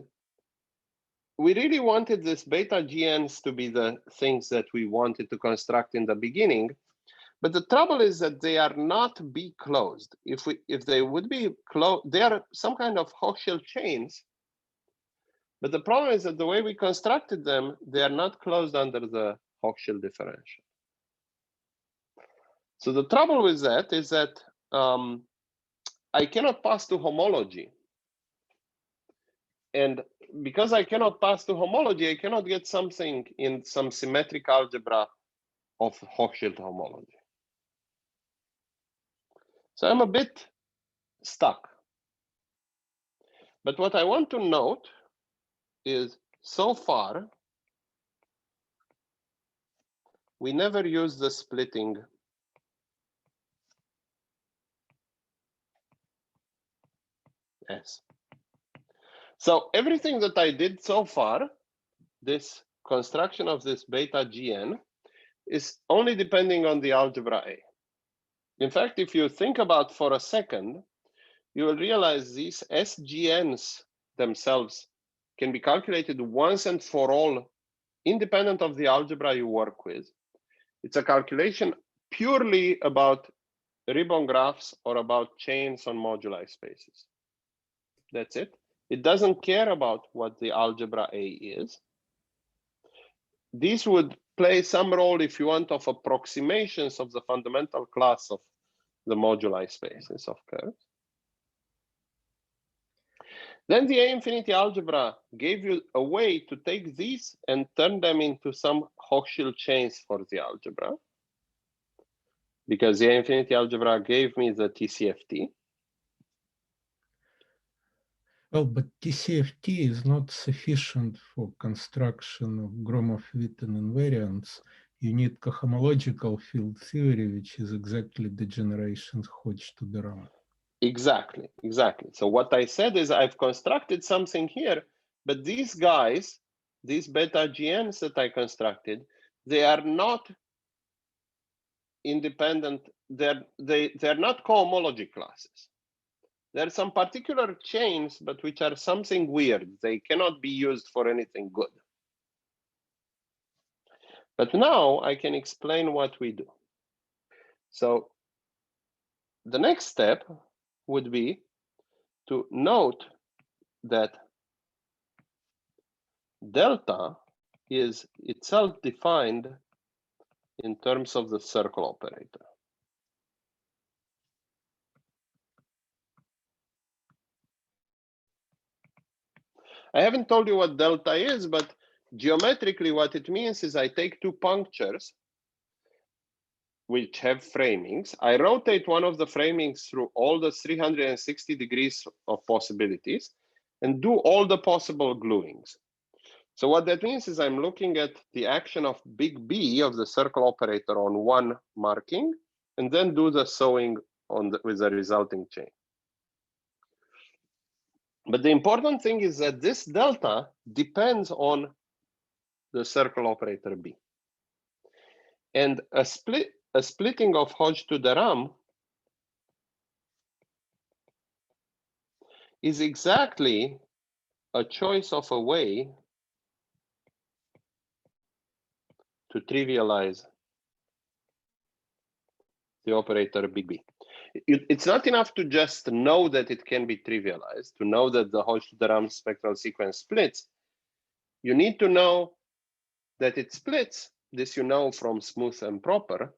we really wanted this beta GNs to be the things that we wanted to construct in the beginning, but the trouble is that they are not B closed. If they would be closed, they are some kind of Hochschild chains, but the problem is that the way we constructed them, they are not closed under the Hochschild differential. So the trouble with that is that I cannot pass to homology. And because I cannot pass to homology, I cannot get something in some symmetric algebra of Hochschild homology. So I'm a bit stuck. But what I want to note is, so far, we never use the splitting S. So everything that I did so far, this construction of this beta GN, is only depending on the algebra A. In fact, if you think about for a second, you will realize these SGNs themselves can be calculated once and for all, independent of the algebra you work with. It's a calculation purely about ribbon graphs or about chains on moduli spaces. That's it. It doesn't care about what the algebra A is. This would play some role, if you want, of approximations of the fundamental class of the moduli spaces of curves. Then the A-infinity algebra gave you a way to take these and turn them into some Hochschild chains for the algebra, because the A-infinity algebra gave me the TCFT. Well, but TCFT is not sufficient for construction of Gromov-Witten invariants. You need cohomological field theory, which is exactly the generation Hodge to the RAM. Exactly, exactly. So what I said is I've constructed something here, but these guys, these beta GNs that I constructed, they are not independent. They're not cohomology classes. There are some particular chains, but which are something weird. They cannot be used for anything good. But now I can explain what we do. So the next step would be to note that delta is itself defined in terms of the circle operator. I haven't told you what delta is, but geometrically what it means is I take two punctures which have framings. I rotate one of the framings through all the 360 degrees of possibilities and do all the possible gluings. So what that means is I'm looking at the action of big B of the circle operator on one marking, and then do the sewing on with the resulting chain. But the important thing is that this delta depends on the circle operator B. And a splitting of Hodge to the RAM is exactly a choice of a way to trivialize the operator BB. It's not enough to just know that it can be trivialized, to know that the Hodge-Ram spectral sequence splits. You need to know that it splits. This you know from smooth and proper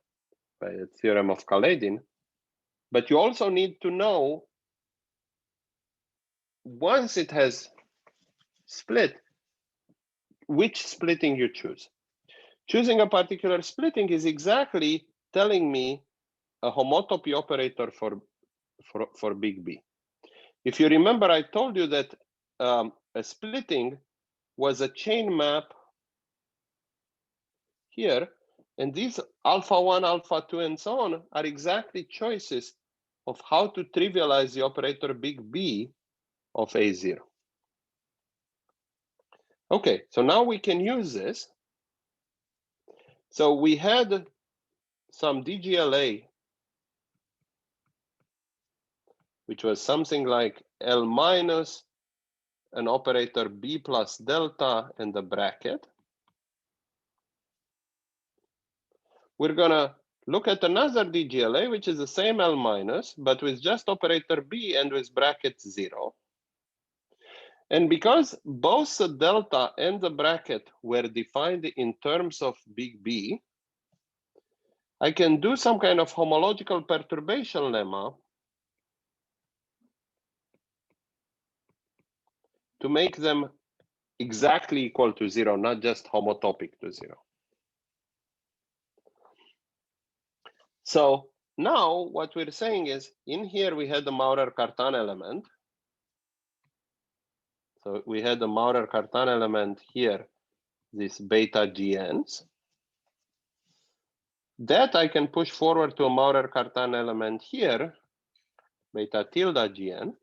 by the theorem of Kaledin. But you also need to know, once it has split, which splitting you choose. Choosing a particular splitting is exactly telling me a homotopy operator for big B. If you remember, I told you that a splitting was a chain map here, and these alpha 1, alpha 2, and so on are exactly choices of how to trivialize the operator big B of A0. Okay, so now we can use this. So we had some DGLA, which was something like L minus an operator B plus delta and the bracket. We're gonna look at another DGLA, which is the same L minus, but with just operator B and with bracket 0. And because both the delta and the bracket were defined in terms of big B, I can do some kind of homological perturbation lemma to make them exactly equal to 0, not just homotopic to 0. So now what we're saying is, in here we had the Maurer-Cartan element. So we had the Maurer-Cartan element here, these beta GNs. That I can push forward to a Maurer-Cartan element here, beta tilde GN,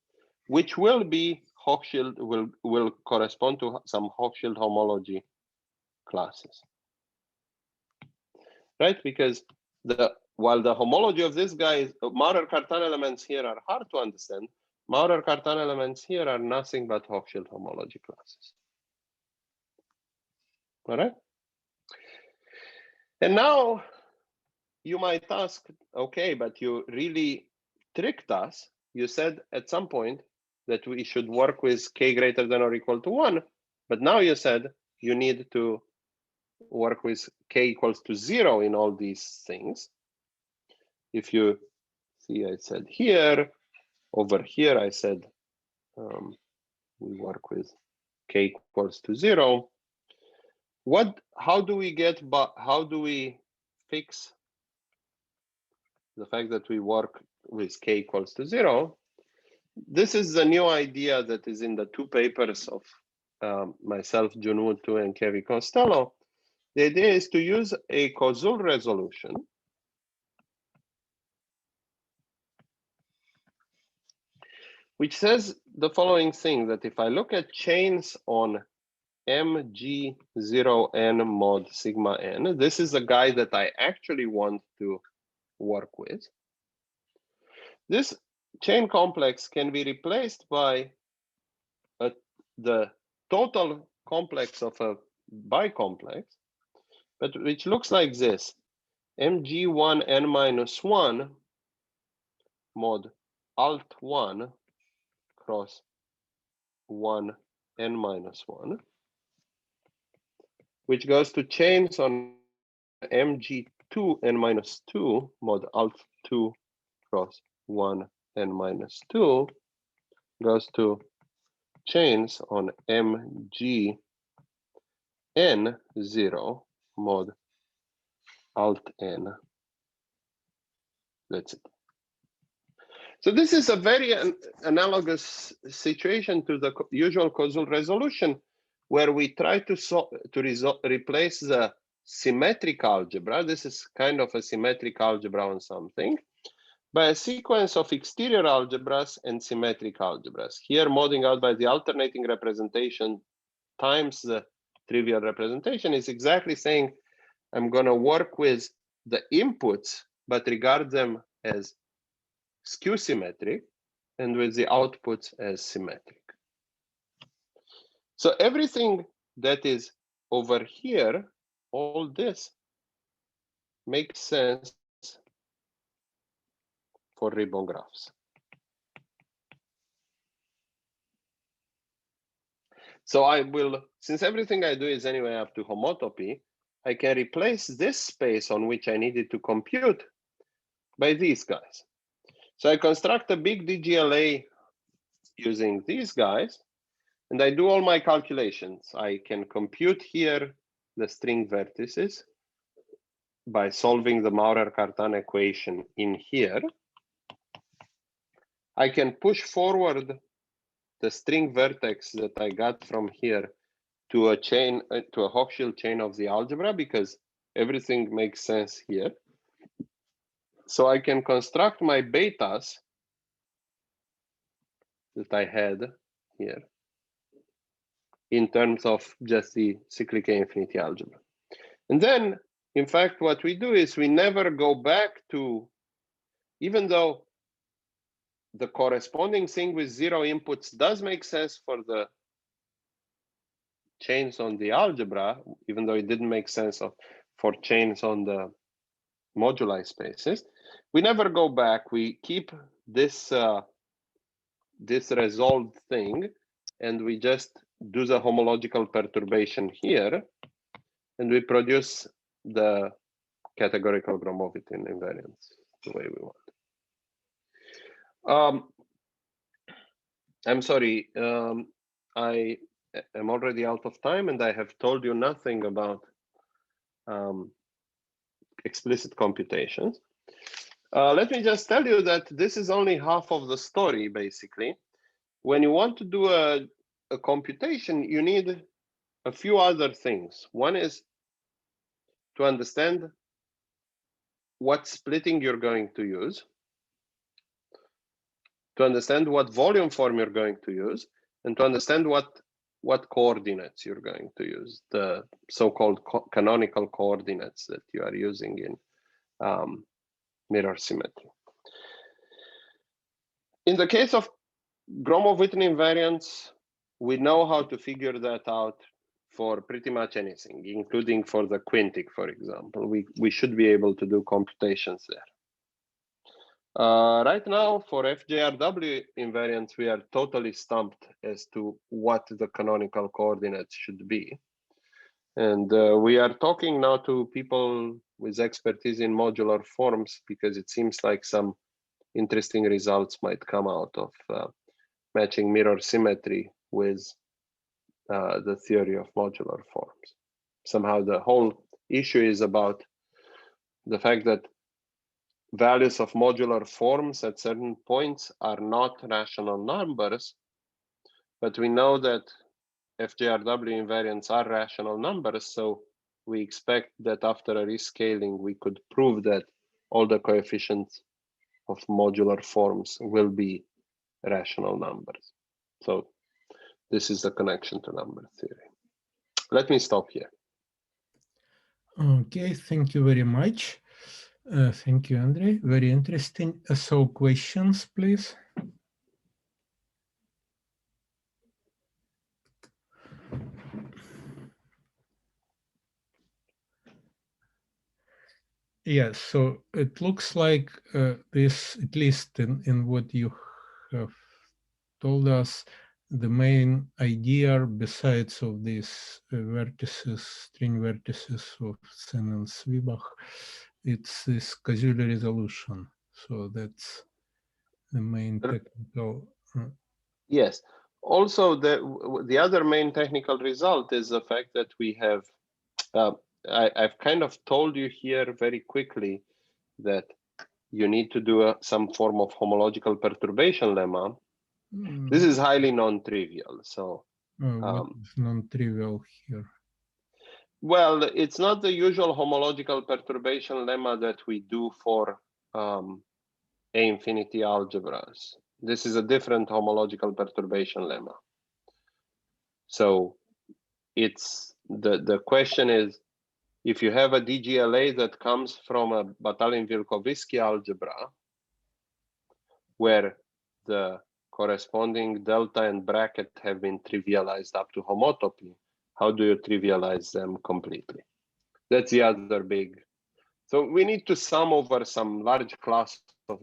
which will be Hochschild, will correspond to some Hochschild homology classes. Right? Because while the homology of this guy is, Maurer-Cartan elements here are hard to understand, Maurer-Cartan elements here are nothing but Hochschild homology classes. All right? And now you might ask, okay, but you really tricked us. You said at some point that we should work with k greater than or equal to 1, but now you said you need to work with k equals to 0 in all these things. If you see, I said here, over here, I said we work with k equals to 0. How do we fix the fact that we work with k equals to 0? This is the new idea that is in the two papers of myself, Junwu, and Kevin Costello. The idea is to use a Koszul resolution which says the following thing, that if I look at chains on MG0n mod sigma n, this is a guy that I actually want to work with. This chain complex can be replaced by the total complex of a bicomplex, but which looks like this: mg1n minus 1 mod alt 1 cross 1 n minus 1, which goes to chains on mg2 n minus 2 mod alt 2 cross 1 n minus 2, goes to chains on mg n0 mod alt n. That's it. So this is a very analogous situation to the usual Koszul resolution, where we try to replace the symmetric algebra. This is kind of a symmetric algebra on something, by a sequence of exterior algebras and symmetric algebras. Here, modding out by the alternating representation times the trivial representation is exactly saying, I'm going to work with the inputs, but regard them as skew symmetric, and with the outputs as symmetric. So everything that is over here, all this makes sense for ribbon graphs. So I will, since everything I do is anyway up to homotopy, I can replace this space on which I needed to compute by these guys. So I construct a big DGLA using these guys, and I do all my calculations. I can compute here the string vertices by solving the Maurer-Cartan equation in here. I can push forward the string vertex that I got from here to a chain, to a Hochschild chain of the algebra, because everything makes sense here. So I can construct my betas that I had here in terms of just the cyclic infinity algebra. And then, in fact, what we do is we never go back to, even though the corresponding thing with 0 inputs does make sense for the chains on the algebra, even though it didn't make sense for chains on the moduli spaces, we never go back. We keep this this resolved thing, and we just do the homological perturbation here, and we produce the categorical Gromov-Witten invariants the way we want. I'm sorry, I am already out of time, and I have told you nothing about explicit computations. Let me just tell you that this is only half of the story, basically. When you want to do a computation, you need a few other things. One is to understand what splitting you're going to use, to understand what volume form you're going to use, and to understand what coordinates you're going to use, the so-called canonical coordinates that you are using in mirror symmetry. In the case of Gromov-Witten invariants, we know how to figure that out for pretty much anything, including for the quintic, for example. We should be able to do computations there. Right now, for FJRW invariants, we are totally stumped as to what the canonical coordinates should be. And we are talking now to people with expertise in modular forms, because it seems like some interesting results might come out of matching mirror symmetry with the theory of modular forms. Somehow the whole issue is about the fact that values of modular forms at certain points are not rational numbers, but we know that FJRW invariants are rational numbers, so we expect that after a rescaling, we could prove that all the coefficients of modular forms will be rational numbers. So this is the connection to number theory. Let me stop here. Okay, thank you very much. Thank you, Andrei. Very interesting. So questions, please. Yes, so it looks like this, at least in what you have told us, the main idea, besides of these vertices, string vertices of Sen and Swibach, it's this Casually resolution. So that's the main technical. Yes. Also, the other main technical result is the fact that we have, I've kind of told you here very quickly that you need to do some form of homological perturbation lemma. This is highly non-trivial. So what is non-trivial here? Well, it's not the usual homological perturbation lemma that we do for A-infinity algebras. This is a different homological perturbation lemma. So it's the question is, if you have a DGLA that comes from a Batalin-Vilkovisky algebra, where the corresponding delta and bracket have been trivialized up to homotopy, how do you trivialize them completely? That's the other big. So we need to sum over some large class of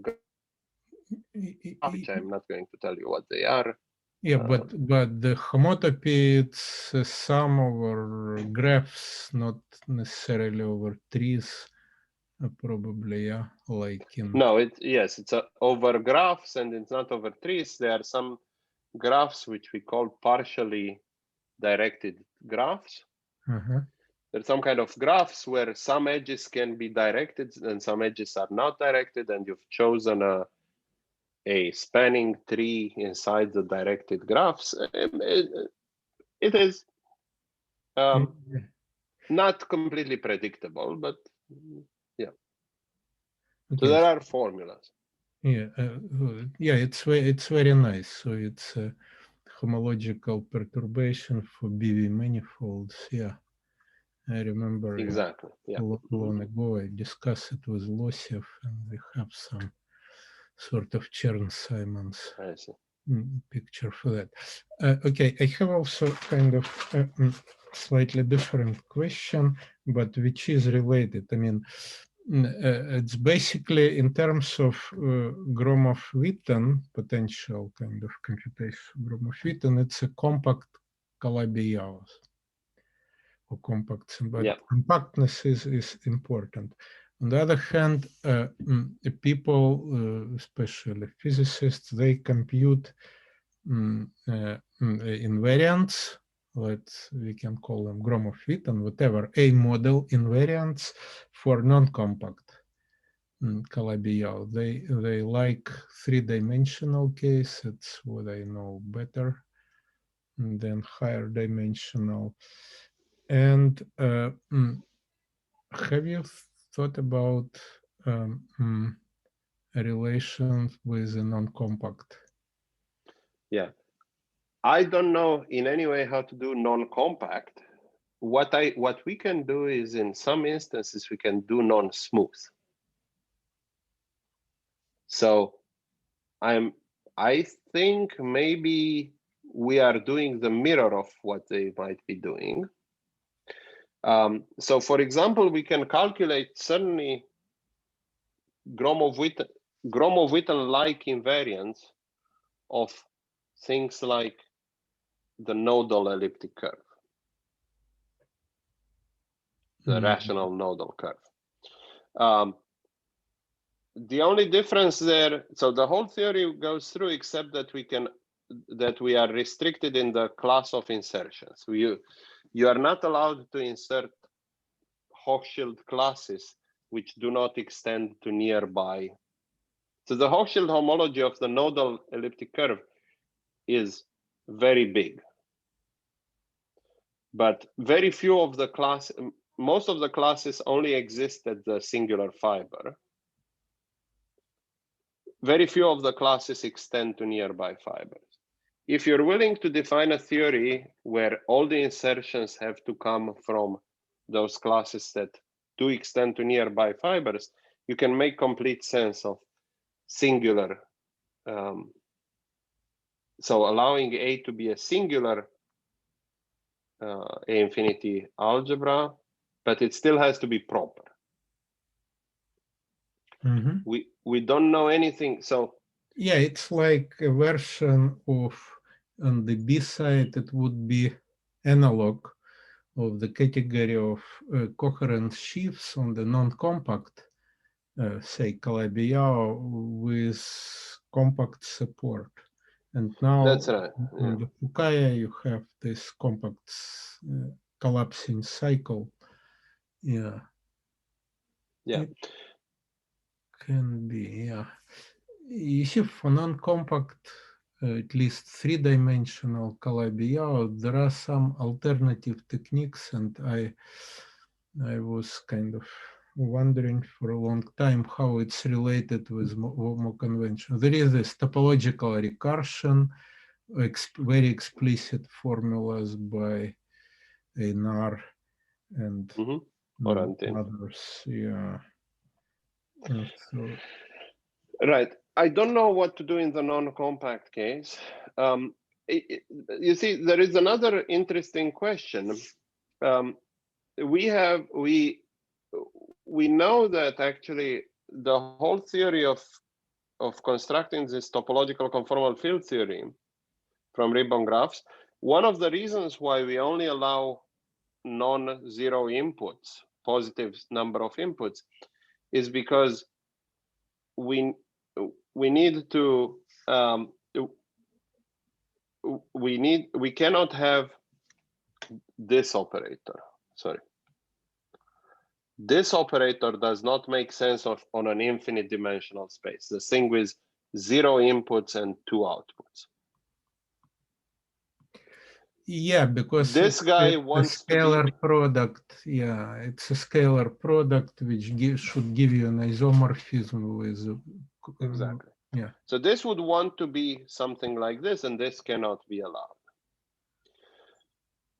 which I'm not going to tell you what they are. Yeah, but the homotopy, it's a sum over graphs, not necessarily over trees, probably, yeah, like in... No, yes, it's over graphs, and it's not over trees. There are some graphs which we call partially directed graphs. There's some kind of graphs where some edges can be directed and some edges are not directed, and you've chosen a spanning tree inside the directed graphs. It is not completely predictable, but yeah. Okay. So there are formulas. Yeah, yeah, it's very nice. So it's a homological perturbation for BV manifolds. Yeah, I remember exactly. Yeah, long ago I discussed it with Losiev, and we have some sort of Chern-Simons picture for that. Okay, I have also kind of slightly different question, but which is related. I mean, it's basically in terms of Gromov-Witten, potential kind of computation Gromov-Witten, it's a compact Calabi-Yau or compact, but compactness is important. On the other hand, people, especially physicists, they compute invariants, we can call them Gromov-Witten, whatever, a model invariants for non-compact Calabi-Yau. They like three-dimensional case. It's what I know better than higher dimensional. And have you thought about relations with a non-compact? Yeah, I don't know in any way how to do non-compact. What we can do is, in some instances, we can do non-smooth. So I think maybe we are doing the mirror of what they might be doing. So for example, we can calculate certainly Gromov-Witten-like invariants of things like the nodal elliptic curve, the rational nodal curve. The only difference there, so the whole theory goes through, except that we are restricted in the class of insertions. You are not allowed to insert Hochschild classes which do not extend to nearby. So the Hochschild homology of the nodal elliptic curve is very big, but very few of the most of the classes only exist at the singular fiber. Very few of the classes extend to nearby fibers. If you're willing to define a theory where all the insertions have to come from those classes that do extend to nearby fibers, you can make complete sense of singular. So allowing A to be a singular A infinity algebra, but it still has to be proper. We don't know anything. So yeah, it's like a version of, on the B side, it would be analog of the category of coherent sheaves on the non-compact, say Calabi-Yau, with compact support. And now that's right. on the Fukaya, you have this compact collapsing cycle. Yeah. Yeah. It can be, yeah. You see, for non-compact, at least three-dimensional Calabi-Yau, there are some alternative techniques, and I was kind of wondering for a long time how it's related with more conventional. There is this topological recursion, very explicit formulas by Einar and others. Yeah. And so, right. I don't know what to do in the non-compact case. You see, there is another interesting question. We know that actually the whole theory of of constructing this topological conformal field theory from ribbon graphs, one of the reasons why we only allow non-zero inputs, positive number of inputs, is because we need to we cannot have this operator. Sorry. This operator does not make sense on an infinite dimensional space, the thing with 0 inputs and 2 outputs. Yeah, because this guy wants a scalar to be product. Yeah, it's a scalar product which should give you an isomorphism with exactly. Yeah. So this would want to be something like this, and this cannot be allowed.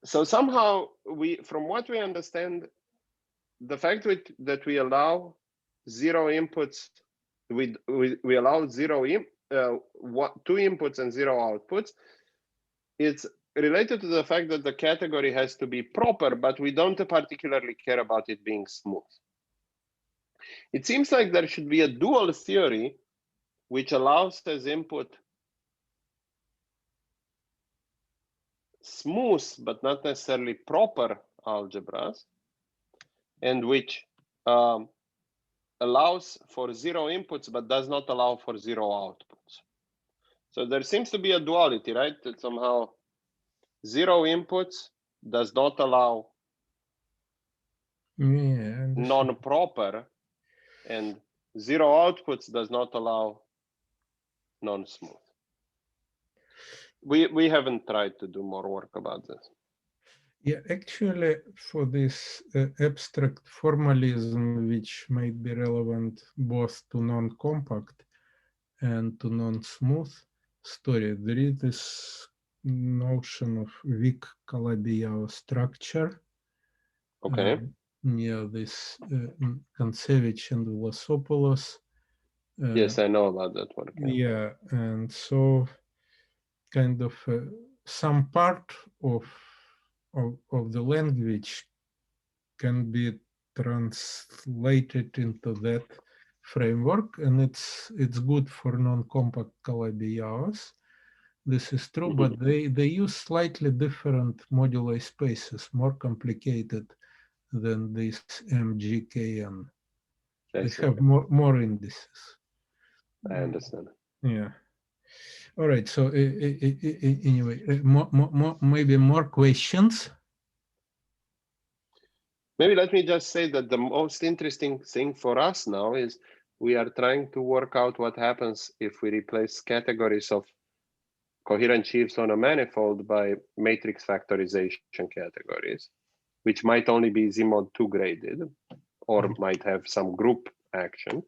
So somehow from what we understand, the fact that we allow 0 inputs, we allow 2 inputs and 0 outputs, it's related to the fact that the category has to be proper, but we don't particularly care about it being smooth. It seems like there should be a dual theory which allows as input smooth but not necessarily proper algebras, and which allows for 0 inputs but does not allow for 0 outputs. So there seems to be a duality, right? That somehow 0 inputs does not allow non-proper, and 0 outputs does not allow non-smooth. We haven't tried to do more work about this. Yeah, actually, for this abstract formalism, which might be relevant both to non-compact and to non-smooth story, there is this notion of weak Calabi-Yau structure. Okay. Yeah, this Kontsevich and Vlasopoulos. Yes, I know about that one. Yeah, and so kind of some part of the language can be translated into that framework, and it's good for non-compact Calabi-Yaus. This is true, but they use slightly different moduli spaces, more complicated than this MGKN. They have more indices. I understand. Yeah. All right. So anyway, maybe more questions. Maybe let me just say that the most interesting thing for us now is we are trying to work out what happens if we replace categories of coherent sheaves on a manifold by matrix factorization categories, which might only be Z-mod 2 graded or might have some group action.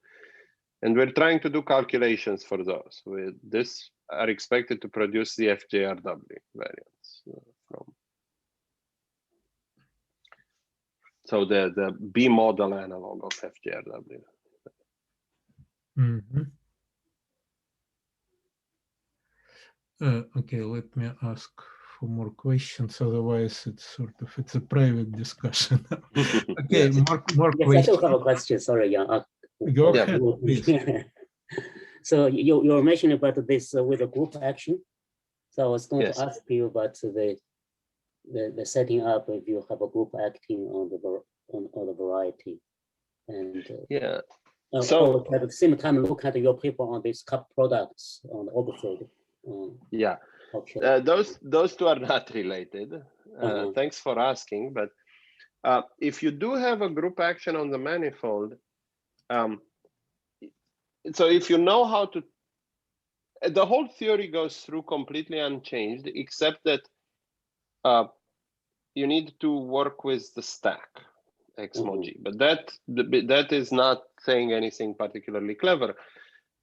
And we're trying to do calculations for those. This are expected to produce the FJRW variants from. So the B model analog of FJRW. Okay, let me ask for more questions. Otherwise, it's a private discussion. Okay, yes. more yes, questions. I still have a question. Sorry, Jan. Go ahead, please. So you were mentioning about this with a group action. So I was going Yes. to ask you about the setting up if you have a group acting on the variety, and yeah. So at the same time, look at your paper on these cup products on the opposite. Yeah, those two are not related. Thanks for asking, but if you do have a group action on the manifold, so if you know how to, the whole theory goes through completely unchanged, except that you need to work with the stack XMOG, but that is not saying anything particularly clever.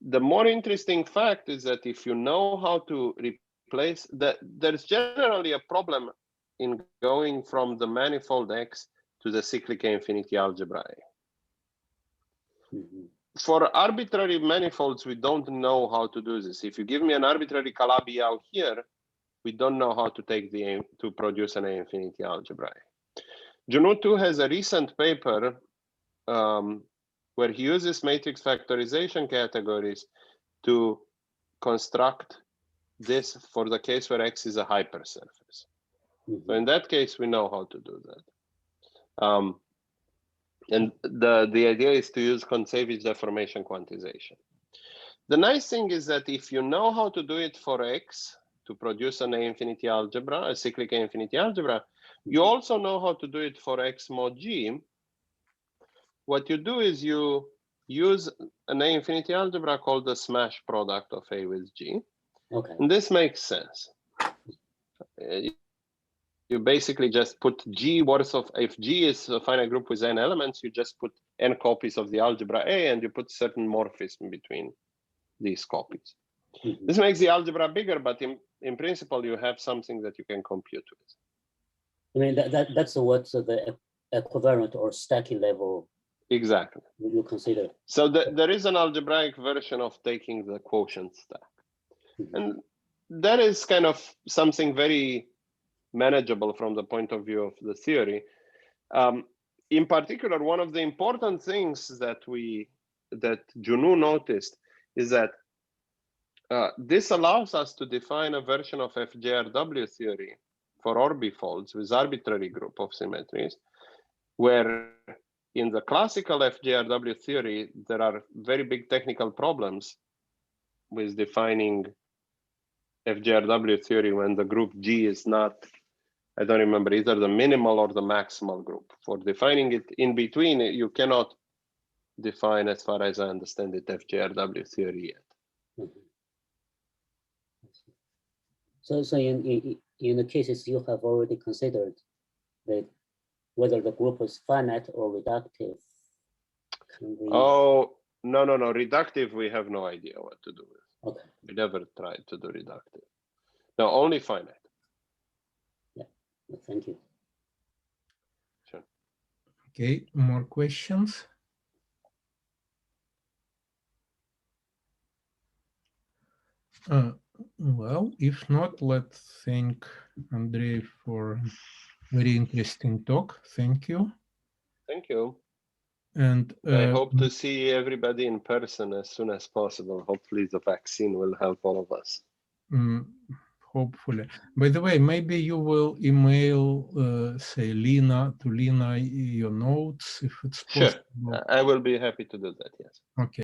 The more interesting fact is that if you know how to replace that, there's generally a problem in going from the manifold X to the cyclic infinity algebra. For arbitrary manifolds, we don't know how to do this. If you give me an arbitrary Calabi-Yau here, we don't know how to take to produce an infinity algebra. Junwu has a recent paper where he uses matrix factorization categories to construct this for the case where X is a hypersurface. So in that case, we know how to do that. And the idea is to use Kontsevich deformation quantization. The nice thing is that if you know how to do it for X to produce an A-infinity algebra, a cyclic A-infinity algebra, you also know how to do it for X mod G. What you do is you use an A-infinity algebra called the smash product of A with G. Okay. And this makes sense. You basically just put G worth of, if G is a finite group with n elements, you just put n copies of the algebra A and you put certain morphism between these copies. This makes the algebra bigger, but in principle, you have something that you can compute with. I mean, that's what the equivalent or stacking level Exactly. you consider. So there is an algebraic version of taking the quotient stack. And that is kind of something very manageable from the point of view of the theory. In particular, one of the important things that Junwu noticed is that this allows us to define a version of FJRW theory for orbifolds with arbitrary group of symmetries, where in the classical FJRW theory, there are very big technical problems with defining FJRW theory when the group G is not, I don't remember, either the minimal or the maximal group. For defining it in between, you cannot define, as far as I understand it, FJRW theory yet. So in the cases you have already considered that whether the group is finite or reductive. Oh, no. Reductive, we have no idea what to do with. Okay. We never tried to do reductive. No, only finite. Yeah, thank you. Sure. Okay, more questions? Well, if not, let's thank Andrei for very interesting talk. Thank you. Thank you. And I hope to see everybody in person as soon as possible. Hopefully the vaccine will help all of us. Hopefully. By the way, maybe you will email, say, Lina your notes if it's possible. Sure, I will be happy to do that, yes. Okay.